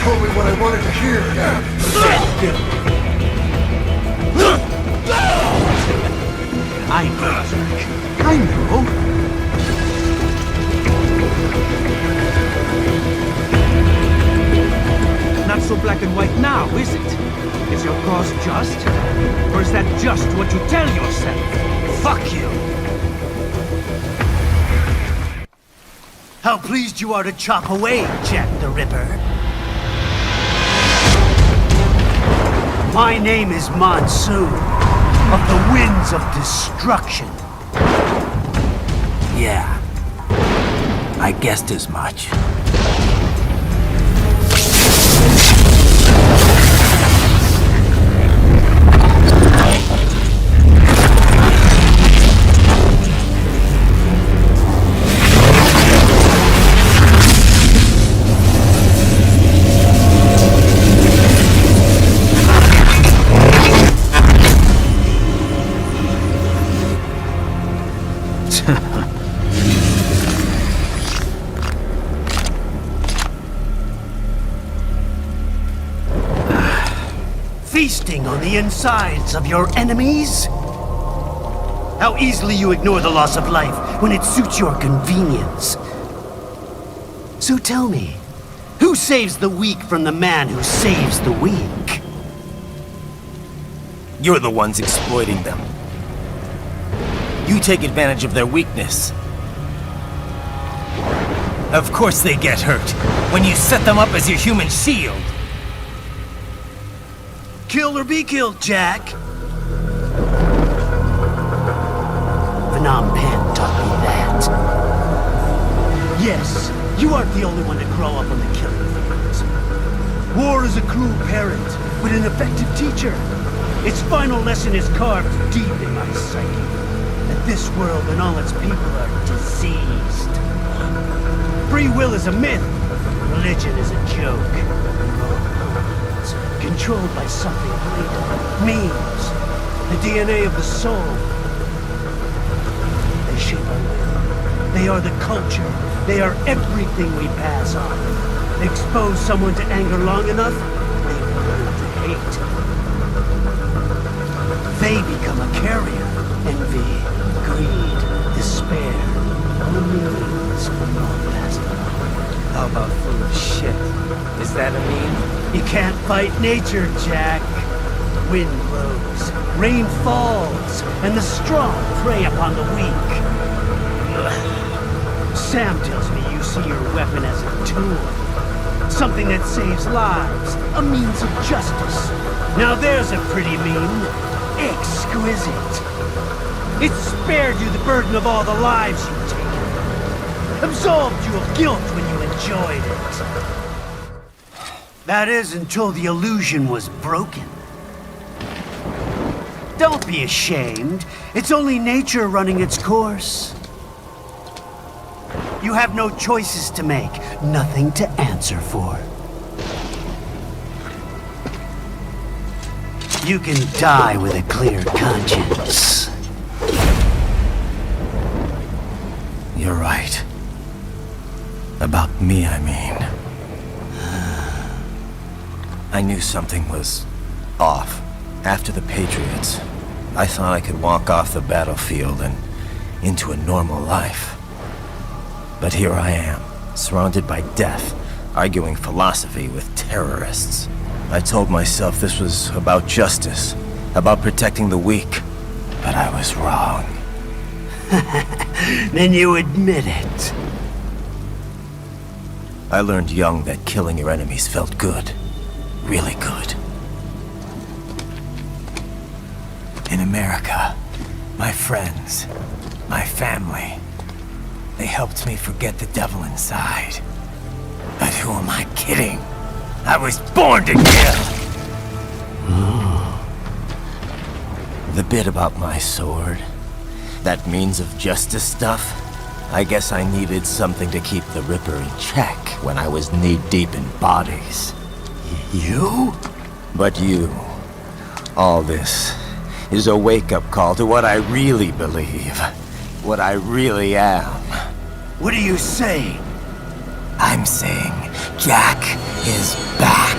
Told me what I wanted to hear. I know. I know. Not so black and white now, is it? Is your cause just? Or is that just what you tell yourself? Fuck you! How pleased you are to chop away, Jack the Ripper. My name is Monsoon, of the Winds of Destruction. Yeah. I guessed as much. feasting on the insides of your enemies? How easily you ignore the loss of life when it suits your convenience. So tell me, who saves the weak from the man who saves the weak? You're the ones exploiting them. You take advantage of their weakness. Of course they get hurt when you set them up as your human shield. Kill or be killed, Jack. Phnom Penh taught me that. Yes, you aren't the only one to grow up on the killing fields. War is a cruel parent, but an effective teacher. Its final lesson is carved deep in my psyche. That this world and all its people are diseased. Free will is a myth. Religion is a joke. Controlled by something greater. Memes. The DNA of the soul. They shape our will. They are the culture. They are everything we pass on. Expose someone to anger long enough, they learn to hate. They become a carrier. Envy, greed, despair. All means, all passed on. How about full of shit? Is that a meme? You can't fight nature, Jack. Wind blows, rain falls, and the strong prey upon the weak. Sam tells me you see your weapon as a tool. Something that saves lives, a means of justice. Now there's a pretty meme. Exquisite. It spared you the burden of all the lives you've taken. Absolved you of guilt when you enjoyed it. That is, until the illusion was broken. Don't be ashamed. It's only nature running its course. You have no choices to make, nothing to answer for. You can die with a clear conscience. You're right. About me, I mean. I knew something was off. After the Patriots, I thought I could walk off the battlefield and into a normal life. But here I am, surrounded by death, arguing philosophy with terrorists. I told myself this was about justice, about protecting the weak, but I was wrong. Then you admit it. I learned young that killing your enemies felt good. Really good. In America, my friends, my family, they helped me forget the devil inside. But who am I kidding? I was born to kill! The bit about my sword, that means of justice stuff, I guess I needed something to keep the Ripper in check when I was knee-deep in bodies. You? But you. All this is a wake-up call to what I really believe. What I really am. What do you say? I'm saying Jack is back.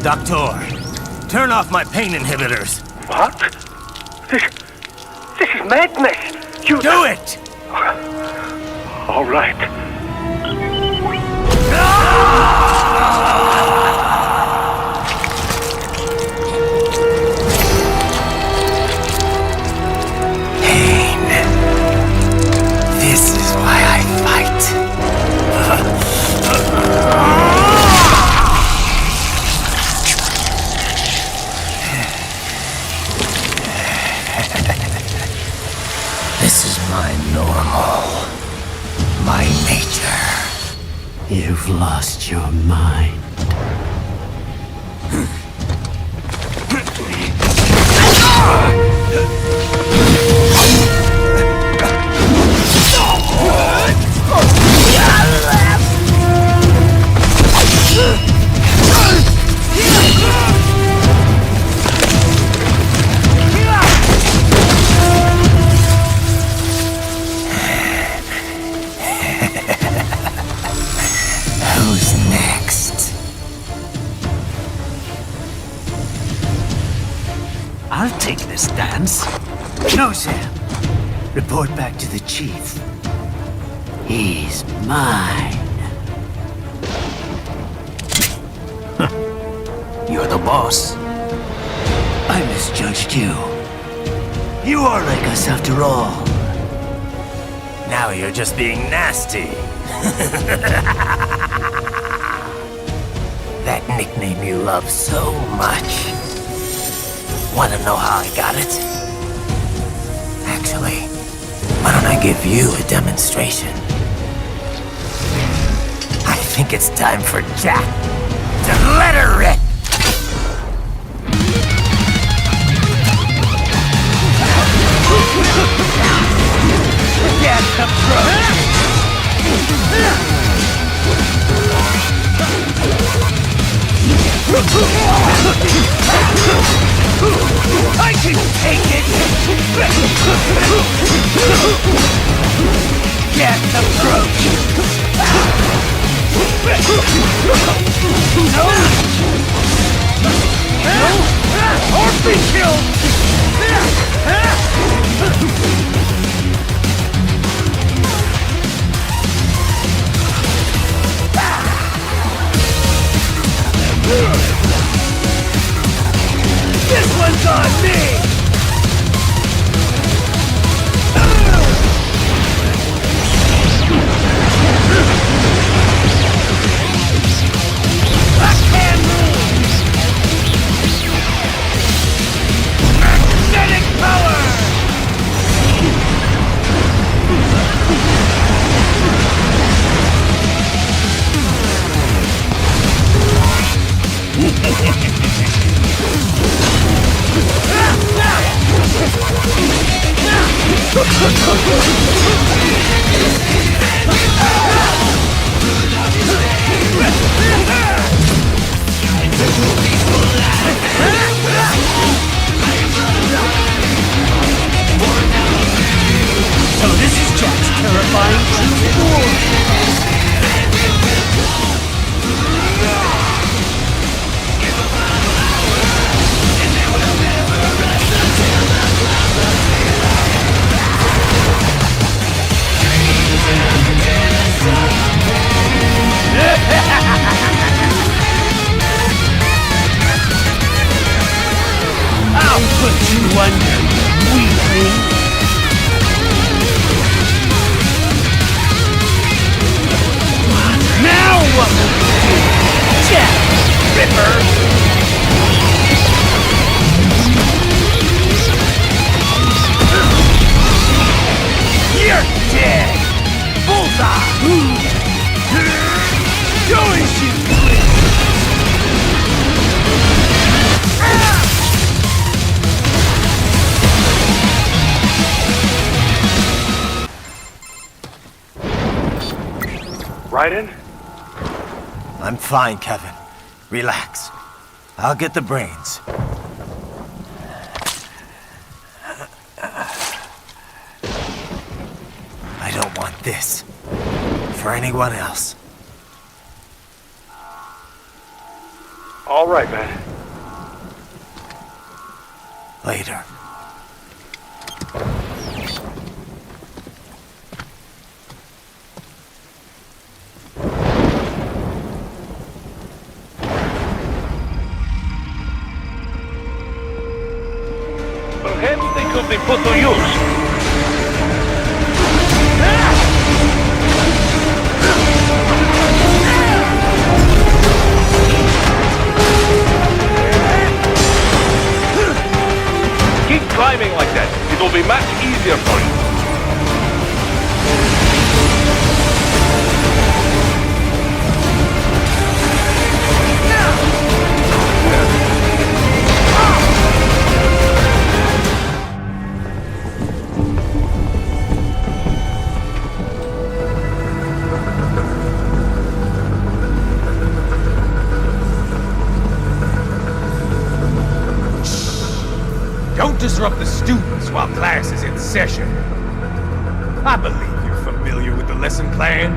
Doctor, turn off my pain inhibitors. What? This is madness. You do it! All right. Pain. This is why I fight. This is my normal. My nature. You've lost your mind. report back to the chief. He's mine. You're the boss. I misjudged you. You are like us after all. Now you're just being nasty. That nickname you love so much. Want to know how I got it? Actually, why don't I give you a demonstration? I think it's time for Jack to let her rip. Get the I can take it! Get the approach! No! No! Or be killed! This one's on me! I can't move! Magnetic power! So this is Jack's terrifying true form. I'll put you under, weakling. Now what will you do, Jack Ripper? You're dead! Bullseye! Go and shoot, please! Raiden? I'm fine, Kevin. Relax. I'll get the brains. I don't want this for anyone else. All right, man. Later. Perhaps they could be put to use. Keep climbing like that. It'll be much easier for you. Don't disrupt the students while class is in session. I believe you're familiar with the lesson plan.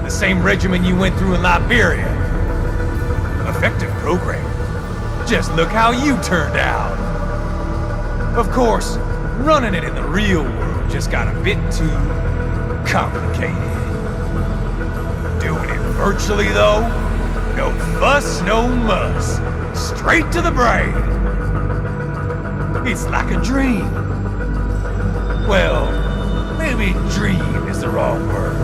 The same regimen you went through in Liberia. Effective program. Just look how you turned out. Of course, running it in the real world just got a bit too complicated. Doing it virtually, though? No fuss, no muss. Straight to the brain. It's like a dream. Well, maybe dream is the wrong word.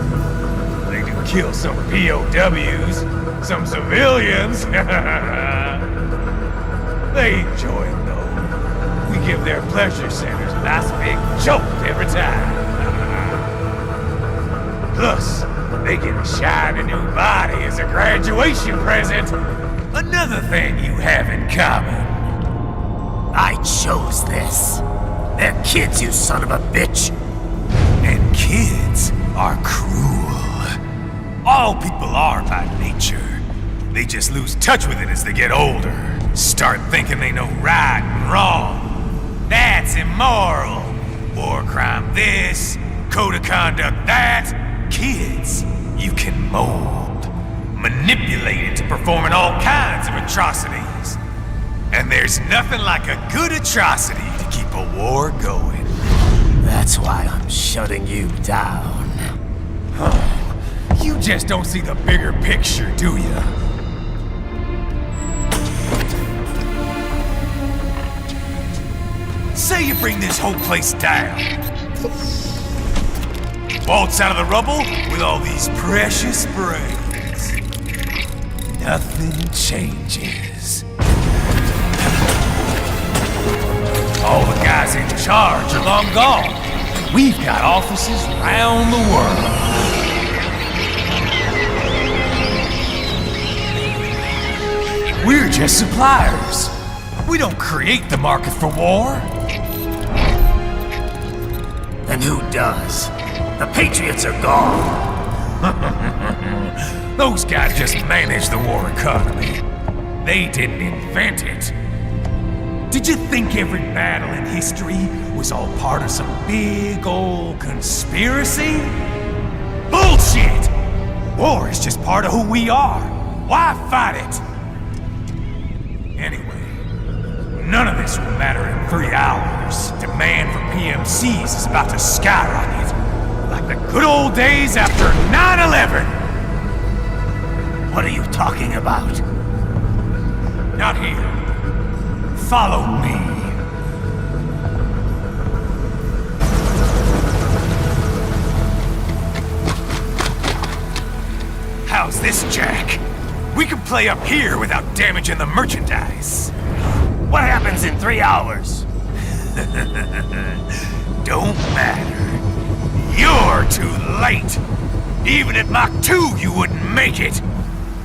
They do kill some POWs, some civilians. They enjoy them, though. We give their pleasure centers a nice big jolt every time. Plus, they get a shiny new body as a graduation present. Another thing you have in common. I chose this. They're kids, you son of a bitch. And kids are cruel. All people are by nature. They just lose touch with it as they get older. Start thinking they know right and wrong. That's immoral. War crime this, code of conduct that. Kids, you can mold, manipulate into performing all kinds of atrocities. And there's nothing like a good atrocity to keep a war going. That's why I'm shutting you down. You just don't see the bigger picture, do you? Say you bring this whole place down. Waltz out of the rubble with all these precious brains. Nothing changes. All the guys in charge are long gone. We've got offices around the world. We're just suppliers. We don't create the market for war. Then who does? The Patriots are gone. Those guys just manage the war economy. They didn't invent it. Did you think every battle in history was all part of some big old conspiracy? Bullshit! War is just part of who we are. Why fight it? Anyway, none of this will matter in 3 hours. Demand for PMCs is about to skyrocket. Like the good old days after 9/11. What are you talking about? Not here. Follow me. How's this, Jack? We can play up here without damaging the merchandise. What happens in 3 hours? Don't matter. You're too late. Even at Mach 2, you wouldn't make it.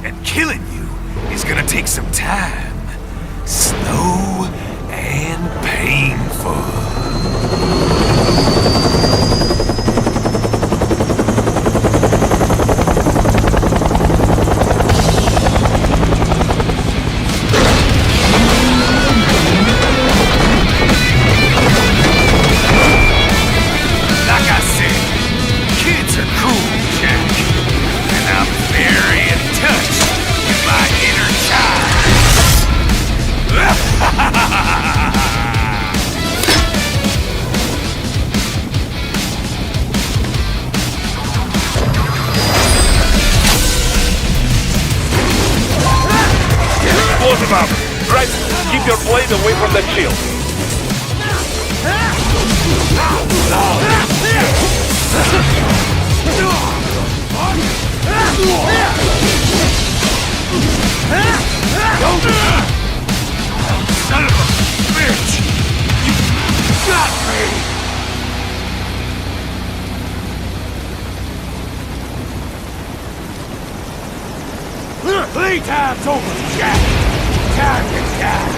And killing you is gonna take some time. Slow and painful. Right, keep your blade away from the shield. Son of a bitch! You got me! Playtime's over, Jack! Time to die!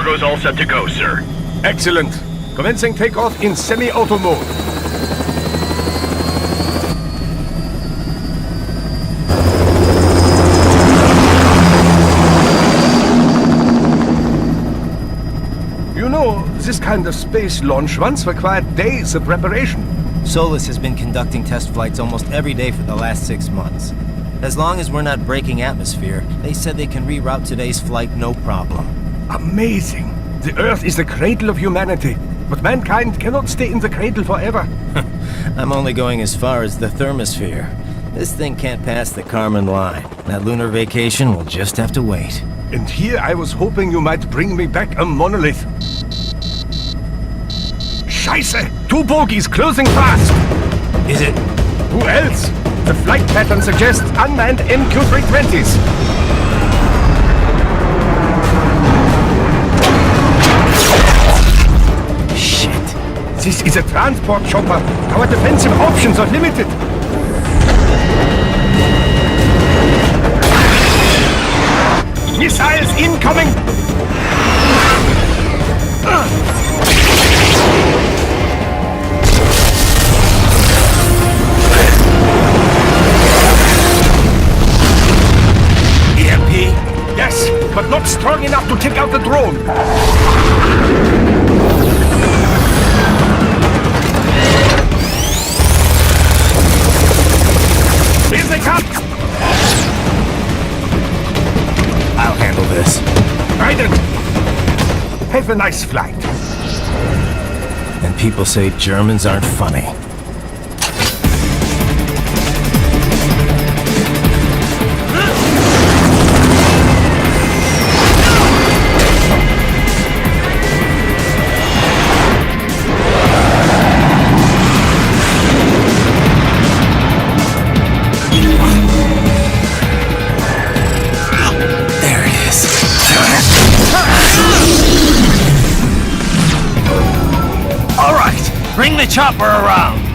Cargo's all set to go, sir. Excellent. Commencing takeoff in semi-auto mode. You know, this kind of space launch once required days of preparation. Solus has been conducting test flights almost every day for the last 6 months. As long as we're not breaking atmosphere, they said they can reroute today's flight no problem. Amazing. The Earth is the cradle of humanity, but mankind cannot stay in the cradle forever. I'm only going as far as the thermosphere. This thing can't pass the Kármán line. That lunar vacation will just have to wait. And here I was hoping you might bring me back a monolith. Scheiße! 2 bogies closing fast! Is it? Who else? The flight pattern suggests unmanned MQ-320s. Shit. This is a transport chopper. Our defensive options are limited. Missiles incoming! EMP? Yes, but not strong enough to take out the drone. Here they come! I'll handle this. Raiden! Have a nice flight. And people say Germans aren't funny. Bring the chopper around!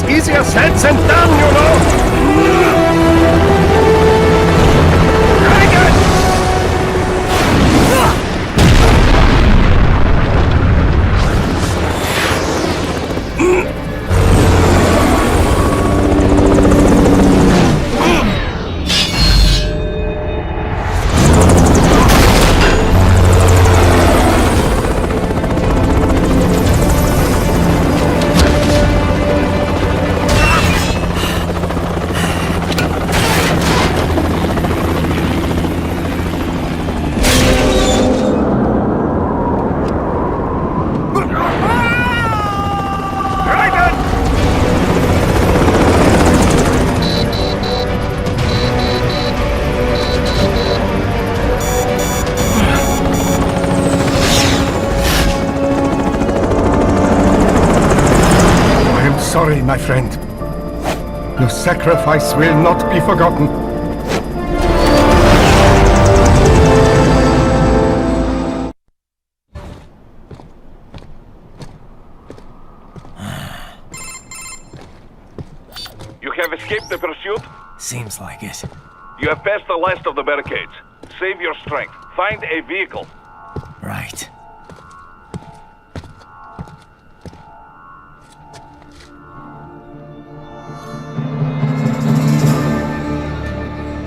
Easier said than done, you know! Sorry, my friend. Your sacrifice will not be forgotten. You have escaped the pursuit? Seems like it. You have passed the last of the barricades. Save your strength. Find a vehicle. Right.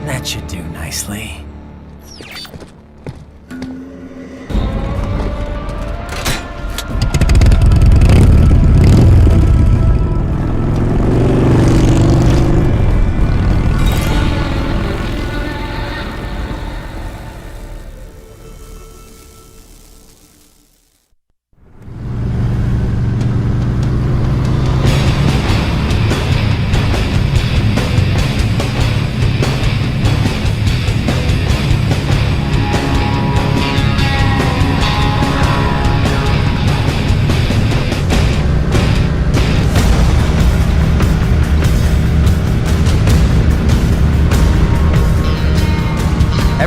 That should do nicely.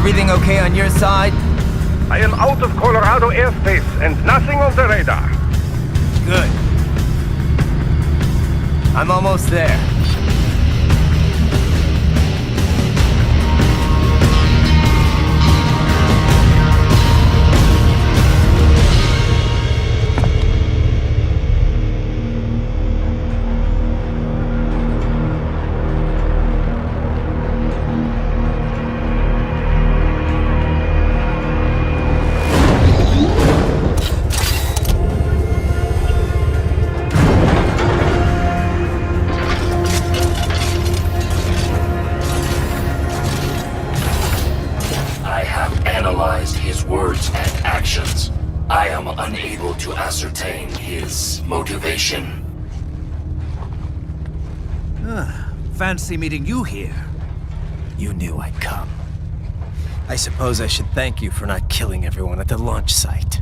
Everything okay on your side? I am out of Colorado airspace and nothing on the radar. Good. I'm almost there. I am unable to ascertain his motivation. Fancy meeting you here. You knew I'd come. I suppose I should thank you for not killing everyone at the launch site.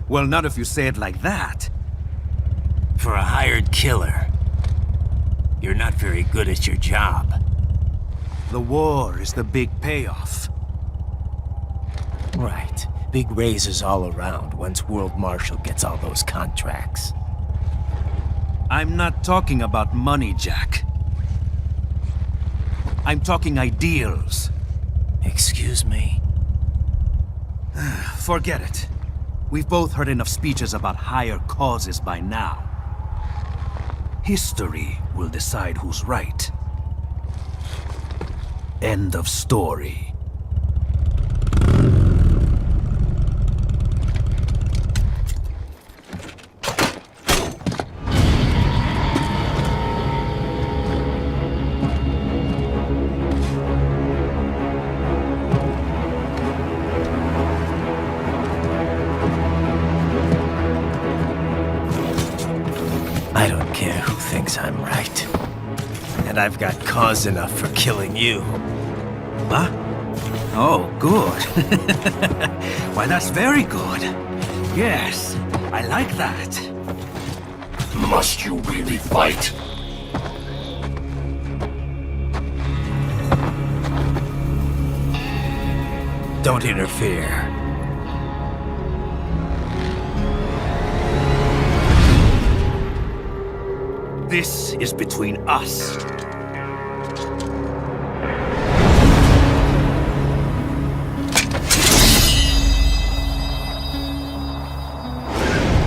Well, not if you say it like that. For a hired killer, you're not very good at your job. The war is the big payoff. Right. Big raises all around once World Marshal gets all those contracts. I'm not talking about money, Jack. I'm talking ideals. Excuse me? Forget it. We've both heard enough speeches about higher causes by now. History will decide who's right. End of story. I don't care who thinks I'm right. And I've got cause enough for killing you. Huh? Oh, good. Why, that's very good. Yes, I like that. Must you really fight? Don't interfere. This is between us.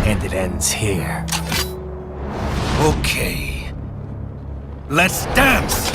And it ends here. Okay. Let's dance!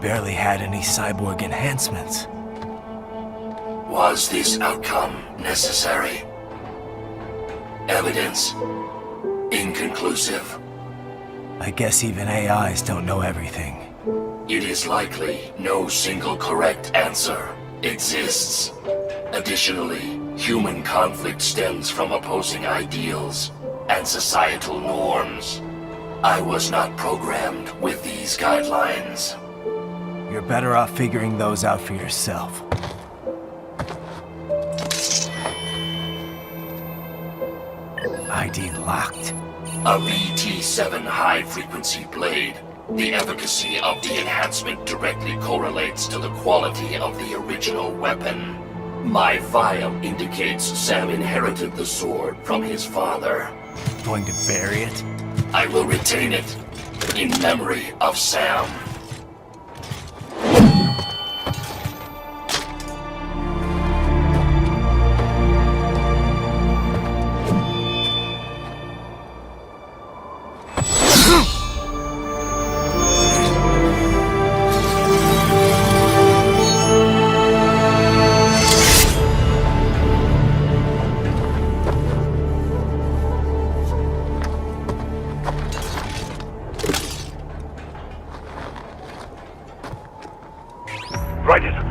Barely had any cyborg enhancements. Was this outcome necessary? Evidence inconclusive. I guess even AIs don't know everything. It is likely no single correct answer exists. Additionally, human conflict stems from opposing ideals and societal norms. I was not programmed with these guidelines. You're better off figuring those out for yourself. ID locked. A VT7 high-frequency blade. The efficacy of the enhancement directly correlates to the quality of the original weapon. My file indicates Sam inherited the sword from his father. Going to bury it? I will retain it in memory of Sam.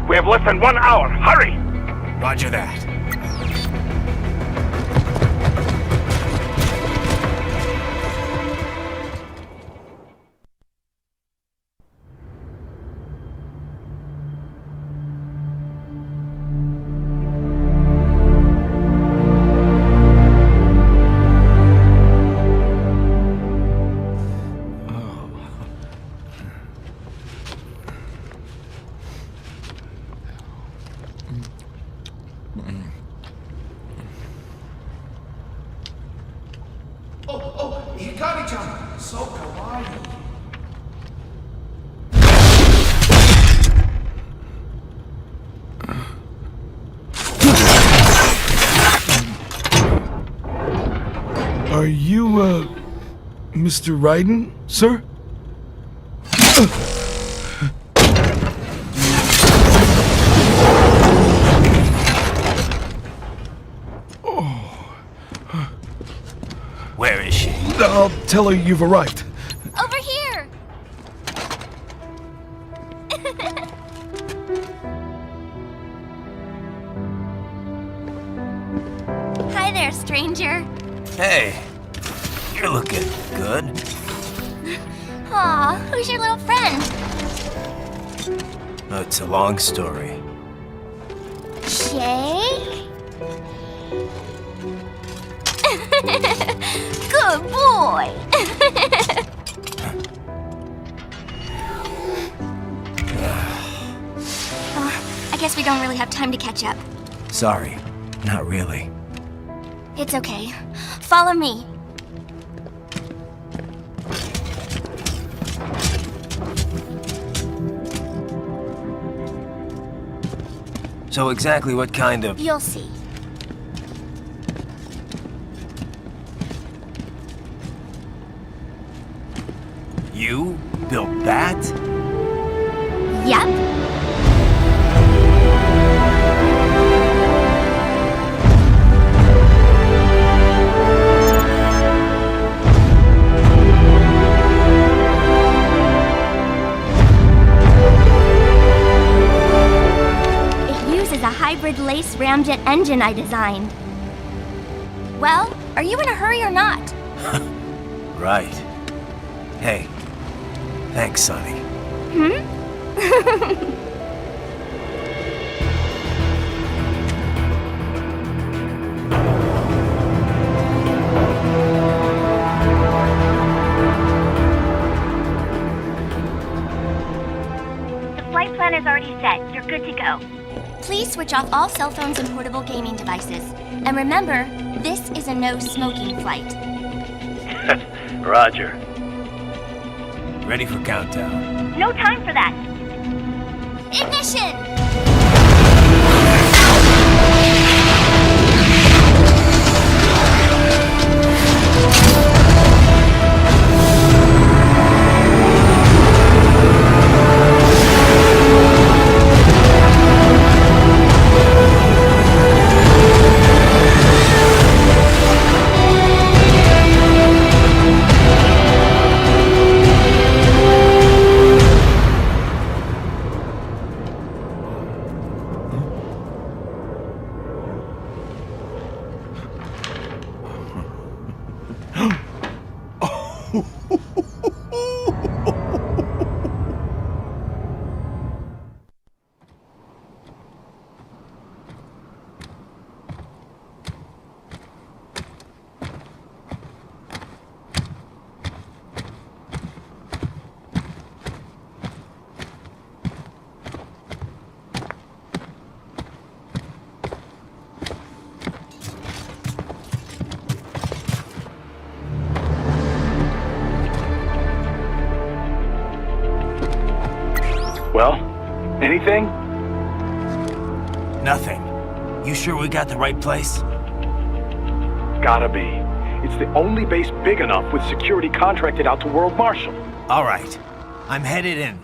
We have less than 1 hour. Hurry! Roger that. Hikari-chan, so kawaii. Are you, Mr. Raiden, sir? Where is she? I'll tell her you've arrived. Over here! Hi there, stranger. Hey, you're looking good. Aw, who's your little friend? Oh, it's a long story. Shake? Good boy! I guess we don't really have time to catch up. Sorry, not really. It's okay. Follow me. So exactly what kind of... You'll see. You built that? Yep. It uses a hybrid lace ramjet engine I designed. Well, are you in a hurry or not? Right. Hey, thanks, Sonny. The flight plan is already set. You're good to go. Please switch off all cell phones and portable gaming devices. And remember, this is a no-smoking flight. Roger. Ready for countdown. No time for that. Ignition! Well, anything? Nothing. You sure we got the right place? Gotta be. It's the only base big enough with security contracted out to World Marshal. All right. I'm headed in.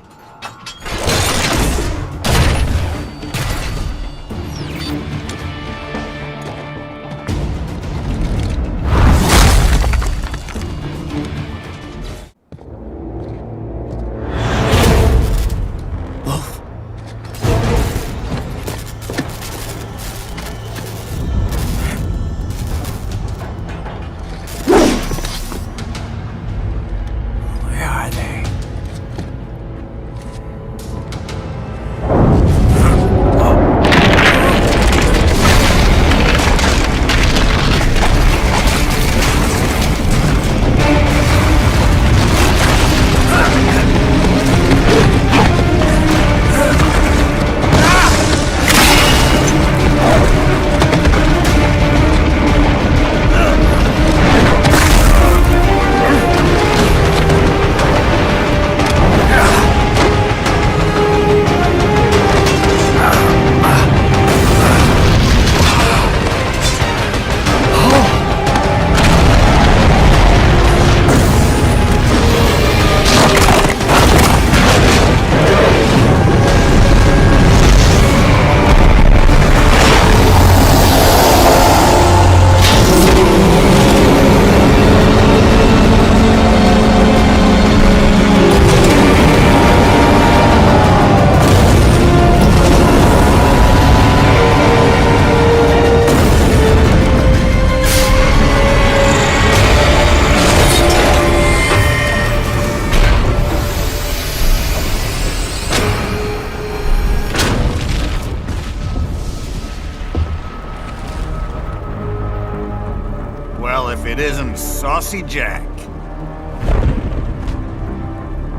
bossy Jack.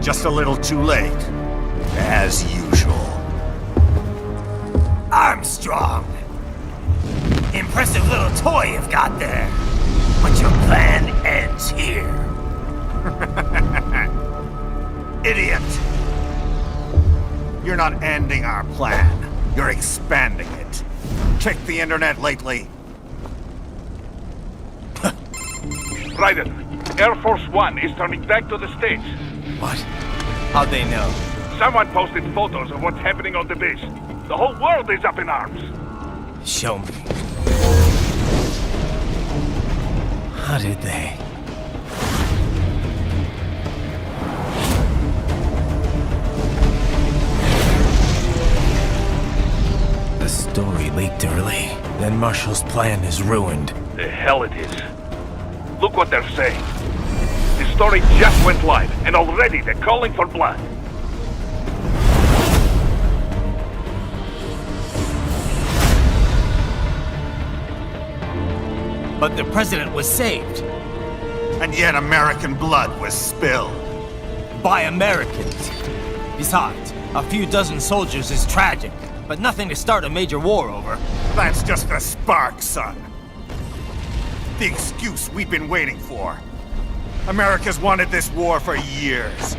Just a little too late, as usual. Armstrong! Impressive little toy you've got there. But your plan ends here. Idiot! You're not ending our plan. You're expanding it. Check the internet lately. Ryder, Air Force One is turning back to the States. What? How'd they know? Someone posted photos of what's happening on the base. The whole world is up in arms. Show me. How did they? The story leaked early. Then Marshall's plan is ruined. The hell it is. Look what they're saying. The story just went live, and already they're calling for blood. But the president was saved. And yet American blood was spilled. By Americans. Besides, a few dozen soldiers is tragic, but nothing to start a major war over. That's just a spark, son. The excuse we've been waiting for. America's wanted this war for years.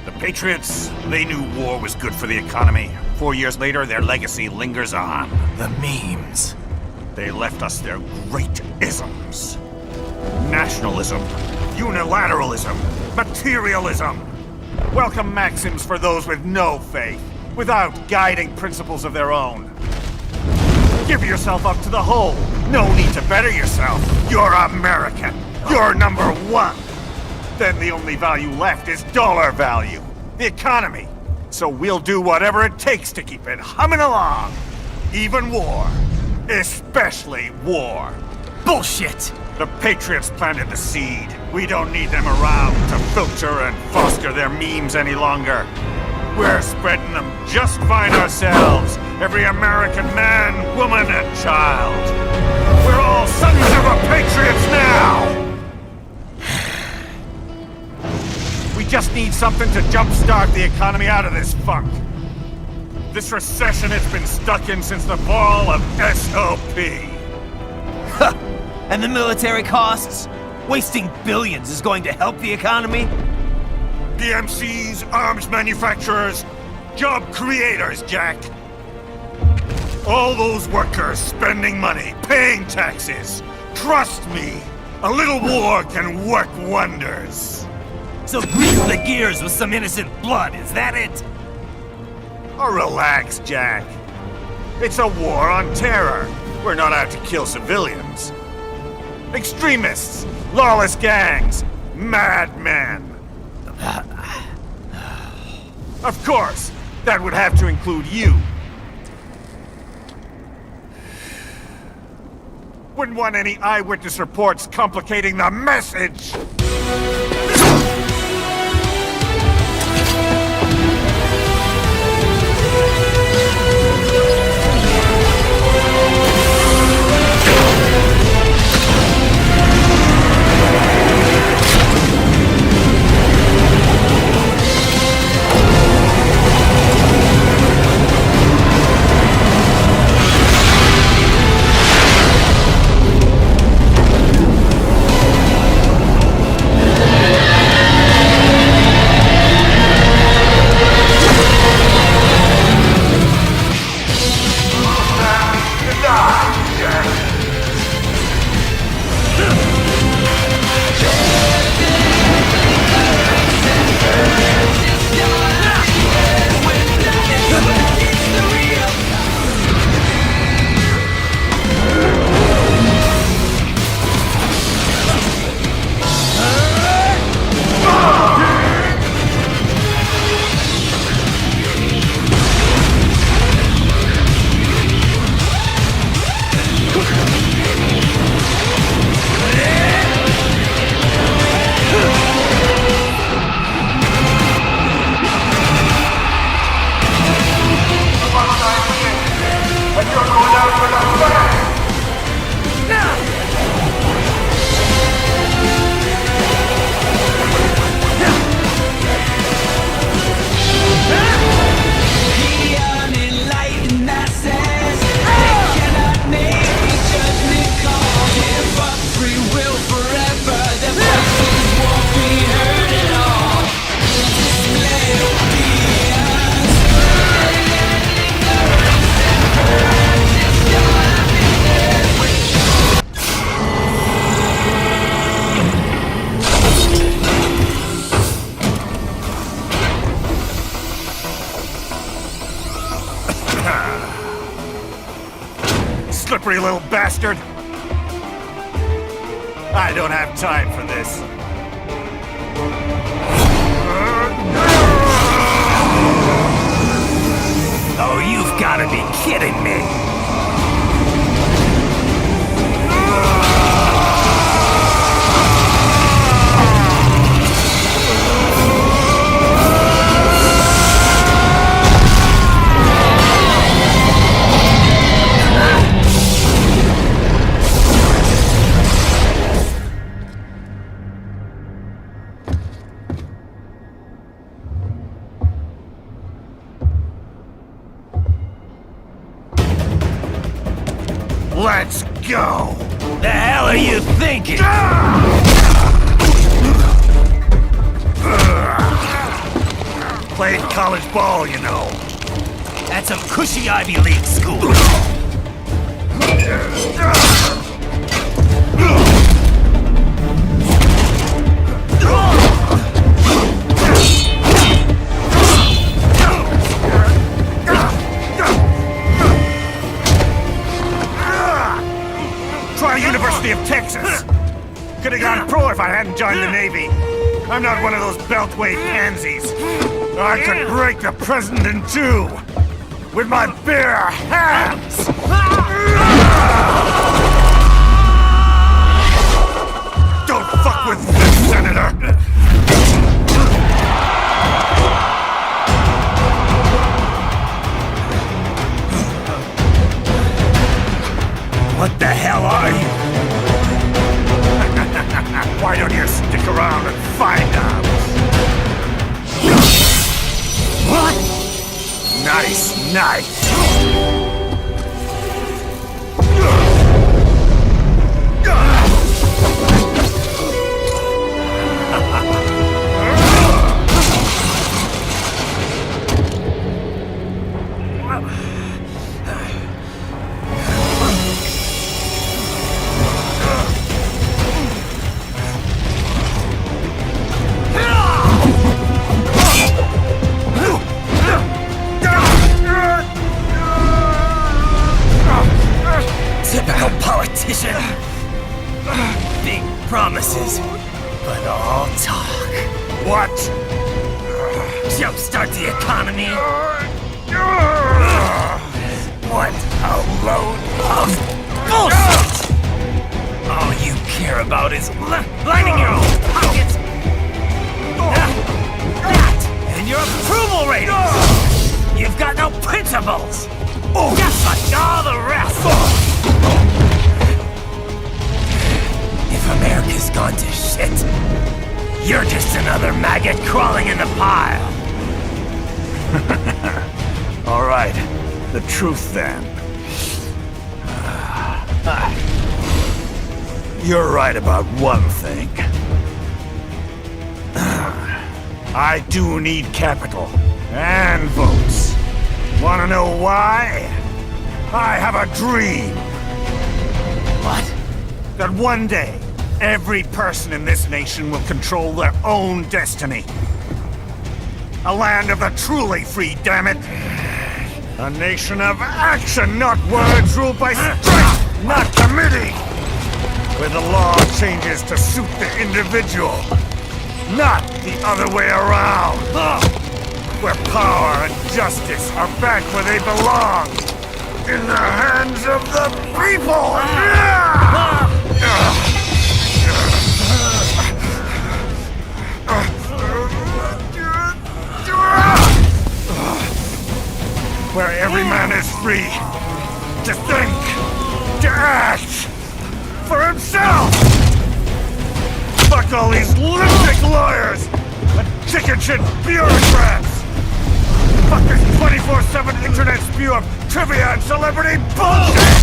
The Patriots, they knew war was good for the economy. 4 years later, their legacy lingers on. The memes. They left us their great isms. Nationalism, unilateralism, materialism. Welcome maxims for those with no faith, without guiding principles of their own. Give yourself up to the whole. No need to better yourself. You're American. You're number one. Then the only value left is dollar value. The economy. So we'll do whatever it takes to keep it humming along. Even war. Especially war. Bullshit! The Patriots planted the seed. We don't need them around to filter and foster their memes any longer. We're spreading them just fine ourselves. Every American man, woman, and child. We're all sons of a Patriots now! We just need something to jumpstart the economy out of this funk. This recession it's been stuck in since the fall of SOP. And the military costs? Wasting billions is going to help the economy? DMCs, arms manufacturers, job creators, Jack. All those workers spending money, paying taxes. Trust me, a little war can work wonders. So grease the gears with some innocent blood, is that it? Oh, relax, Jack. It's a war on terror. We're not out to kill civilians. Extremists, lawless gangs, madmen. Of course, that would have to include you. Wouldn't want any eyewitness reports complicating the message. slippery little bastard! I don't have time for this. Oh, you've gotta be kidding me! Let's go! The hell are you thinking? Played college ball, you know. That's some cushy Ivy League school. Try University of Texas. Could have gone pro if I hadn't joined the Navy. I'm not one of those beltway pansies. I could break the president in two with my bare hands. Don't fuck with this, Senator. What the hell are you? Why don't you stick around and find out? What? Nice, nice. Typical politician. Big promises, but all talk. What? Jumpstart the economy. What a load of bullshit! All you care about is lining your own pockets. That and your approval ratings. You've got no principles. Just like all the rest. If America's gone to shit, you're just another maggot crawling in the pile. All right, the truth then. You're right about one thing. I do need capital and votes. Wanna know why? I have a dream. What? That one day, every person in this nation will control their own destiny. A land of the truly free, damn it! A nation of action, not words, ruled by strength, not committee! Where the law changes to suit the individual, not the other way around! Where power and justice are back where they belong! In the hands of the people! Where every man is free to think, to act for himself! Fuck all these lunatic lawyers and chicken shit bureaucrats! Fuck this 24/7 internet spew of trivia and celebrity bullshit!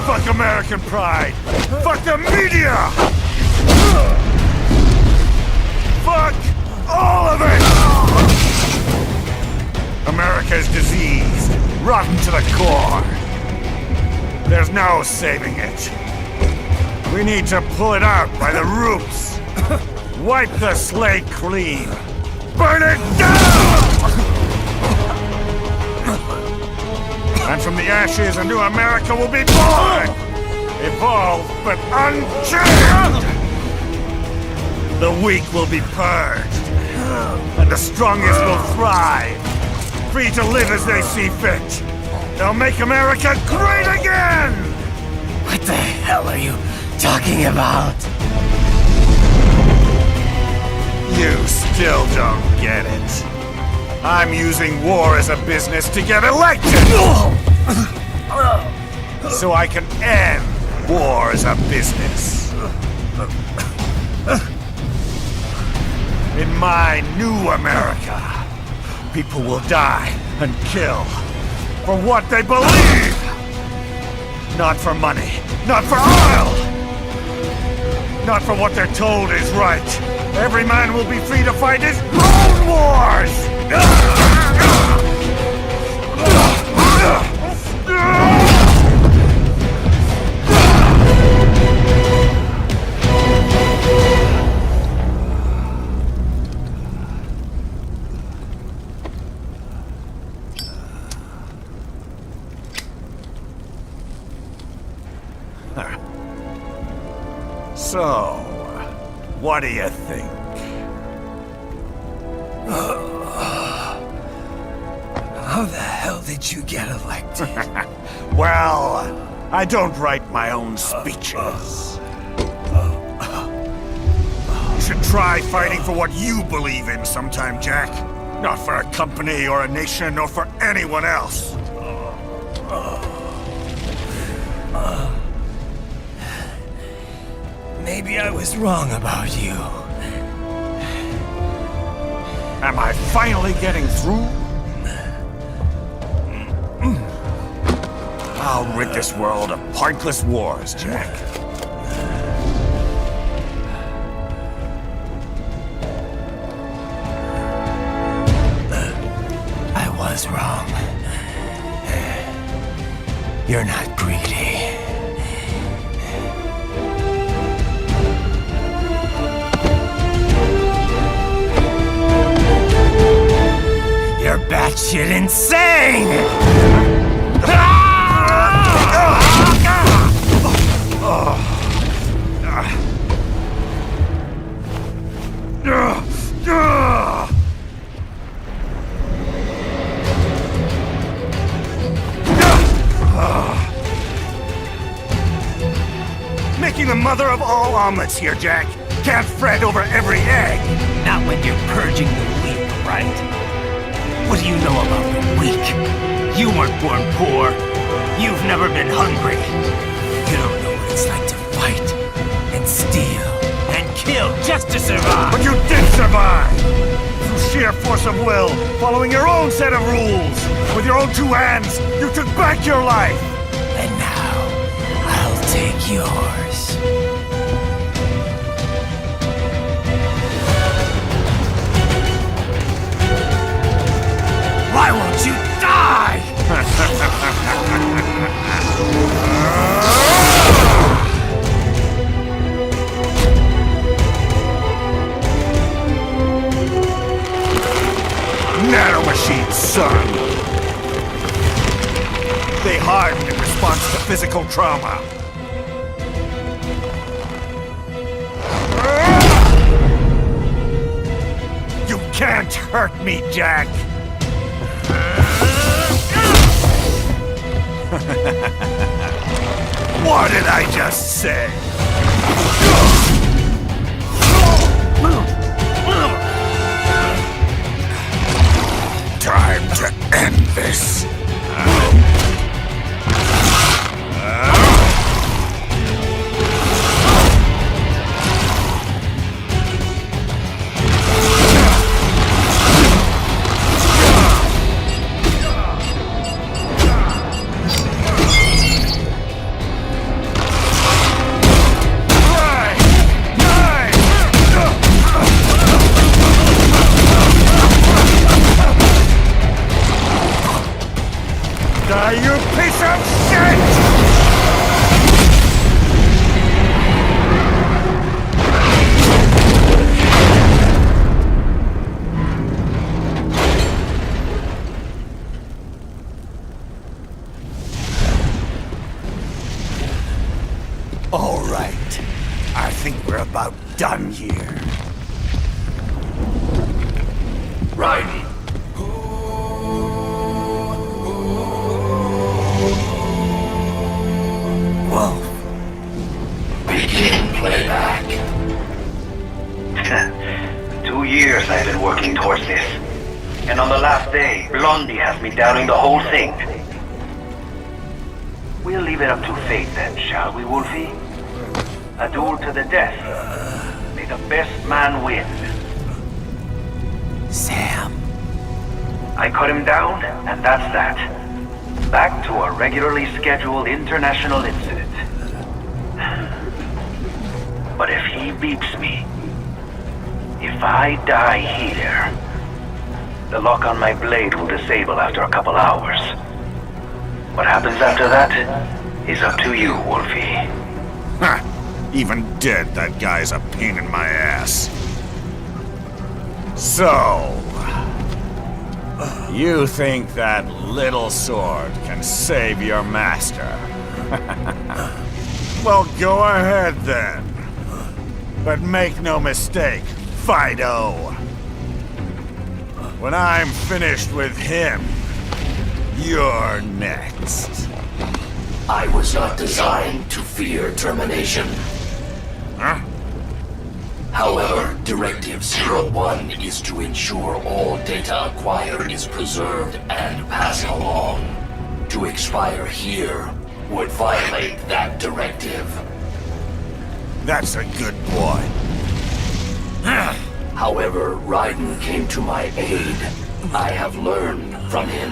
Fuck American pride! Fuck the media! Fuck all of it! America's diseased, rotten to the core. There's no saving it. We need to pull it out by the roots. Wipe the slate clean. Burn it down! And from the ashes, a new America will be born! Evolved, but unchained! The weak will be purged, and the strongest will thrive, free to live as they see fit. They'll make America great again! What the hell are you talking about? You still don't get it. I'm using war as a business to get elected! So I can end war as a business. In my new America, people will die and kill for what they believe! Not for money, not for oil! Not for what they're told is right. Every man will be free to fight his own wars! So, what do you think? How the hell did you get elected? Well, I don't write my own speeches. You should try fighting for what you believe in sometime, Jack. Not for a company or a nation or for anyone else. Maybe I was wrong about you. Am I finally getting through? I'll rid this world of pointless wars, Jack. I was wrong. You're not greedy. You're batshit insane! Making the mother of all omelets here, Jack. Can't fret over every egg. Not when you're purging the weak, right? What do you know about the weak? You weren't born poor. You've never been hungry. You don't know what it's like to fight and steal and kill just to survive. But you did survive! Through sheer force of will, following your own set of rules. With your own two hands, you took back your life. And now, I'll take yours. Why won't you die? Nanomachines, son! They harden in response to physical trauma. You can't hurt me, Jack! What did I just say? Time to end this. All right. I think we're about done here. Raiden. Whoa. Begin playback. 2 years I've been working towards this. And on the last day, Blondie has me downing the whole thing. We'll leave it up to fate then, shall we, Wolfie? A duel to the death. May the best man win. Sam. I cut him down, and that's that. Back to a regularly scheduled international incident. But if he beeps me, if I die here, the lock on my blade will disable after a couple hours. What happens after that is up to you, Wolfie. Ha! Even dead, that guy's a pain in my ass. So... you think that little sword can save your master? Well, go ahead then. But make no mistake, Fido. When I'm finished with him, you're next. I was not designed to fear termination. Huh? However, Directive 01 is to ensure all data acquired is preserved and passed along. To expire here would violate that directive. That's a good boy. However, Raiden came to my aid. I have learned from him.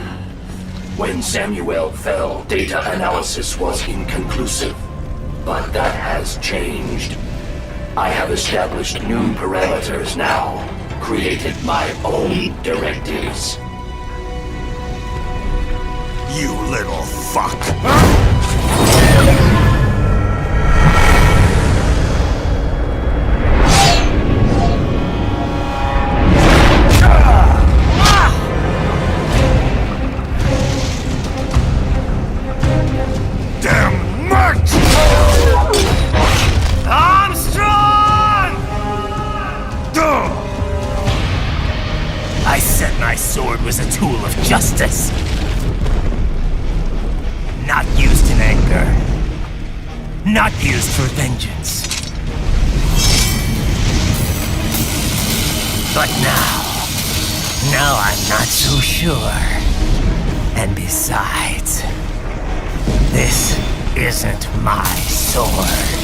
When Samuel fell, data analysis was inconclusive. But that has changed. I have established new parameters now, created my own directives. You little fuck. I said my sword was a tool of justice. Not used in anger. Not used for vengeance. But now I'm not so sure. And besides, this isn't my sword.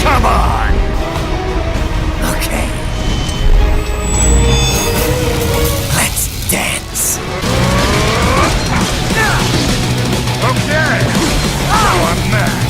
Come on! Okay. Let's dance. Okay! Now I'm mad.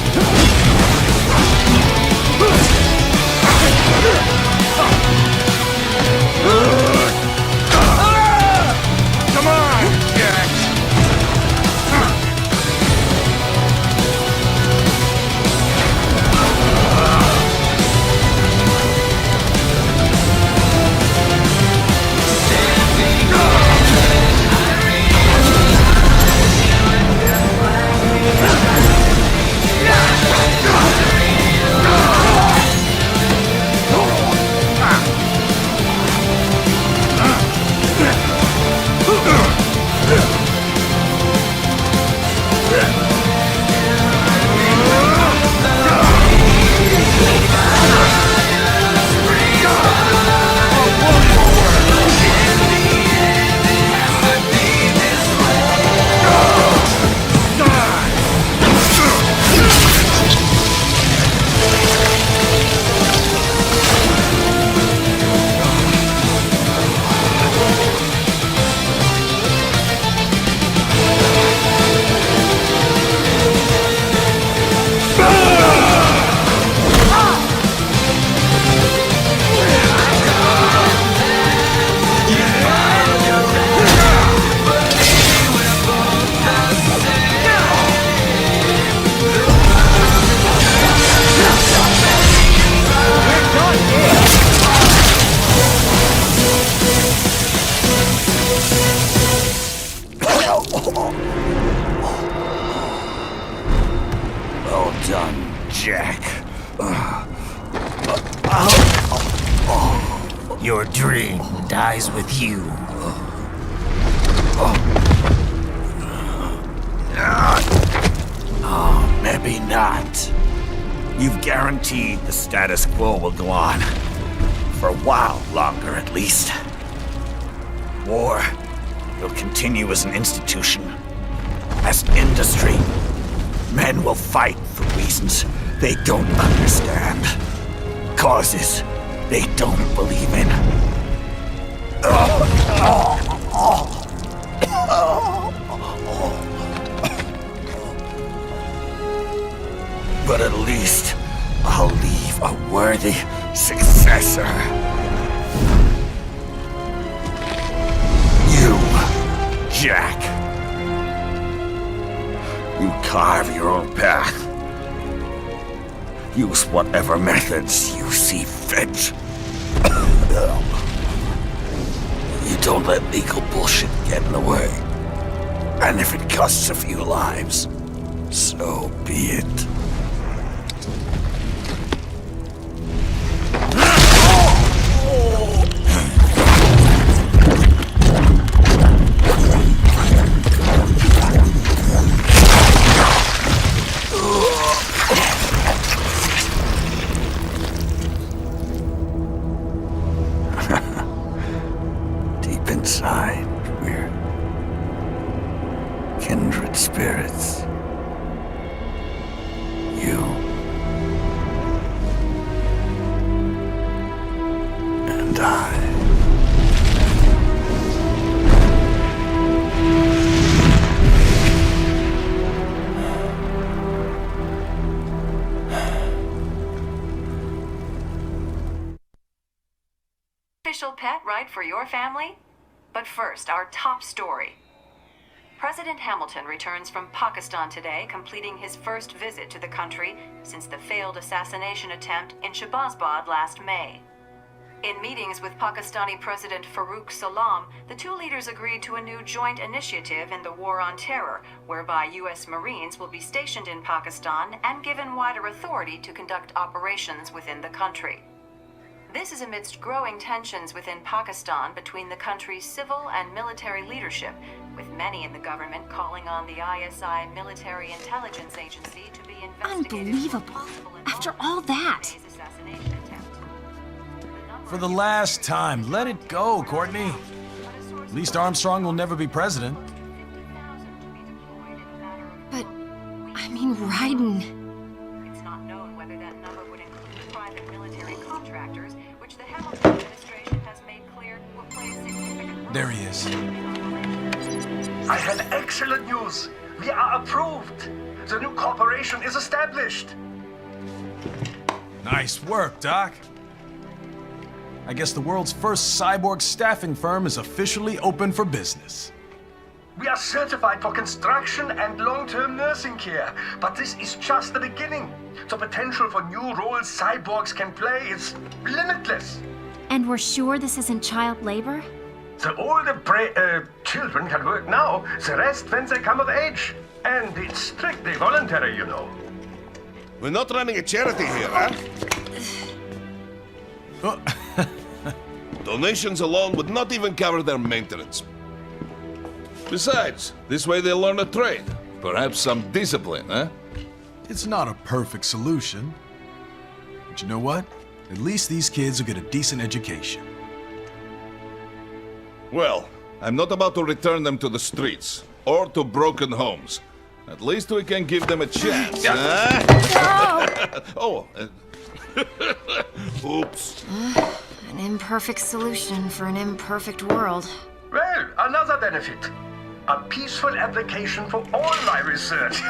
Your dream dies with you. Oh, maybe not. You've guaranteed the status quo will go on. For a while longer, at least. War will continue as an institution, as an industry. Men will fight for reasons they don't understand. Causes they don't believe in. But at least I'll leave a worthy successor. You, Jack. You carve your own path. Use whatever methods you see fit. You don't let legal bullshit get in the way. And if it costs a few lives, so be it. Inside, we're kindred spirits. You and I. Official pet right for your family? But first, our top story. President Hamilton returns from Pakistan today, completing his first visit to the country since the failed assassination attempt in Shahbazbad last May. In meetings with Pakistani President Farooq Salam, the two leaders agreed to a new joint initiative in the War on Terror, whereby U.S. Marines will be stationed in Pakistan and given wider authority to conduct operations within the country. This is amidst growing tensions within Pakistan between the country's civil and military leadership, with many in the government calling on the ISI military intelligence agency to be investigated. Unbelievable. After all that. For the last time, let it go, Courtney. At least Armstrong will never be president. But, I mean, Raiden. There he is. I have excellent news. We are approved. The new corporation is established. Nice work, Doc. I guess the world's first cyborg staffing firm is officially open for business. We are certified for construction and long-term nursing care, but this is just the beginning. The potential for new roles cyborgs can play is limitless. And we're sure this isn't child labor? The older children can work now, the rest when they come of age. And it's strictly voluntary, you know. We're not running a charity here, huh? Donations alone would not even cover their maintenance. Besides, this way they'll learn a trade. Perhaps some discipline, huh? It's not a perfect solution. But you know what? At least these kids will get a decent education. Well, I'm not about to return them to the streets, or to broken homes. At least we can give them a chance, huh? Oh, oops. An imperfect solution for an imperfect world. Well, another benefit. A peaceful application for all my research.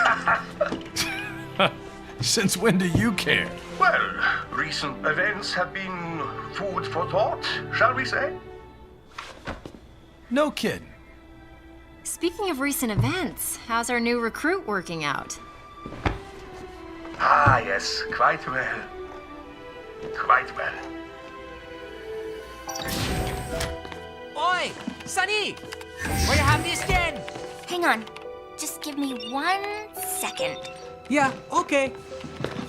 Since when do you care? Well, recent events have been food for thought, shall we say? No kidding. Speaking of recent events, how's our new recruit working out? Ah, yes, quite well. Quite well. Oi, Sunny! Where you have this again? Hang on. Just give me 1 second. Yeah, okay.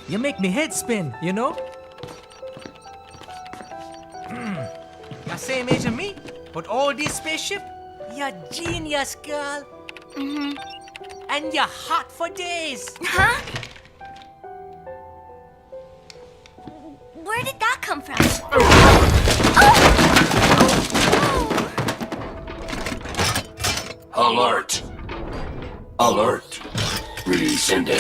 You make me head spin, you know? The same age as me, but all this spaceship, you're genius, girl. Mm-hmm. And you're hot for days. Huh? Where did that come from? Alert! Alert! Rescinding.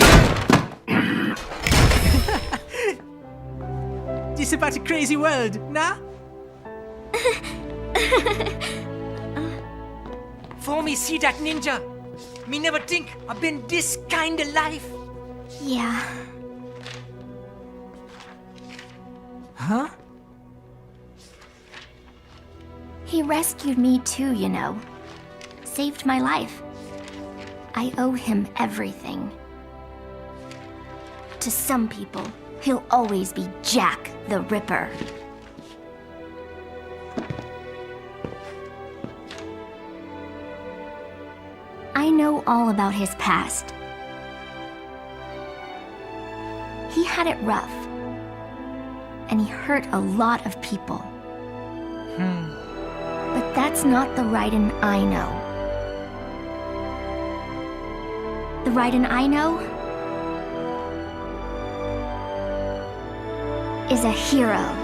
This about a crazy world, nah? For me, see that ninja. Me never think I've been this kind of life. Yeah. Huh? He rescued me too, you know. Saved my life. I owe him everything. To some people, he'll always be Jack the Ripper. I know all about his past. He had it rough. And he hurt a lot of people. But that's not the Raiden I know. The Raiden I know is a hero.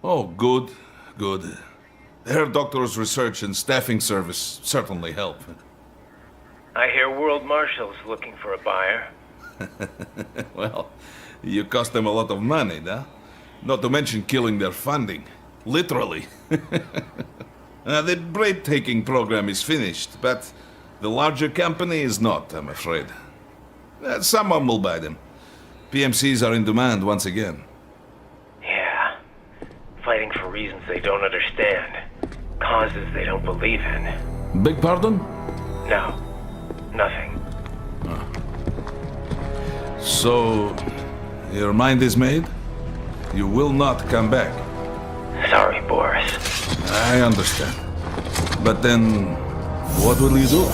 Oh, good, good. Their doctor's research and staffing service certainly help. I hear World Marshal's looking for a buyer. Well, you cost them a lot of money, huh? Not to mention killing their funding. Literally. The breathtaking program is finished, but the larger company is not, I'm afraid. Someone will buy them. PMCs are in demand once again. Yeah. Fighting for reasons they don't understand. Causes they don't believe in. Beg pardon? No. Nothing. So, your mind is made? You will not come back? Sorry, Boris. I understand. But then, what will you do?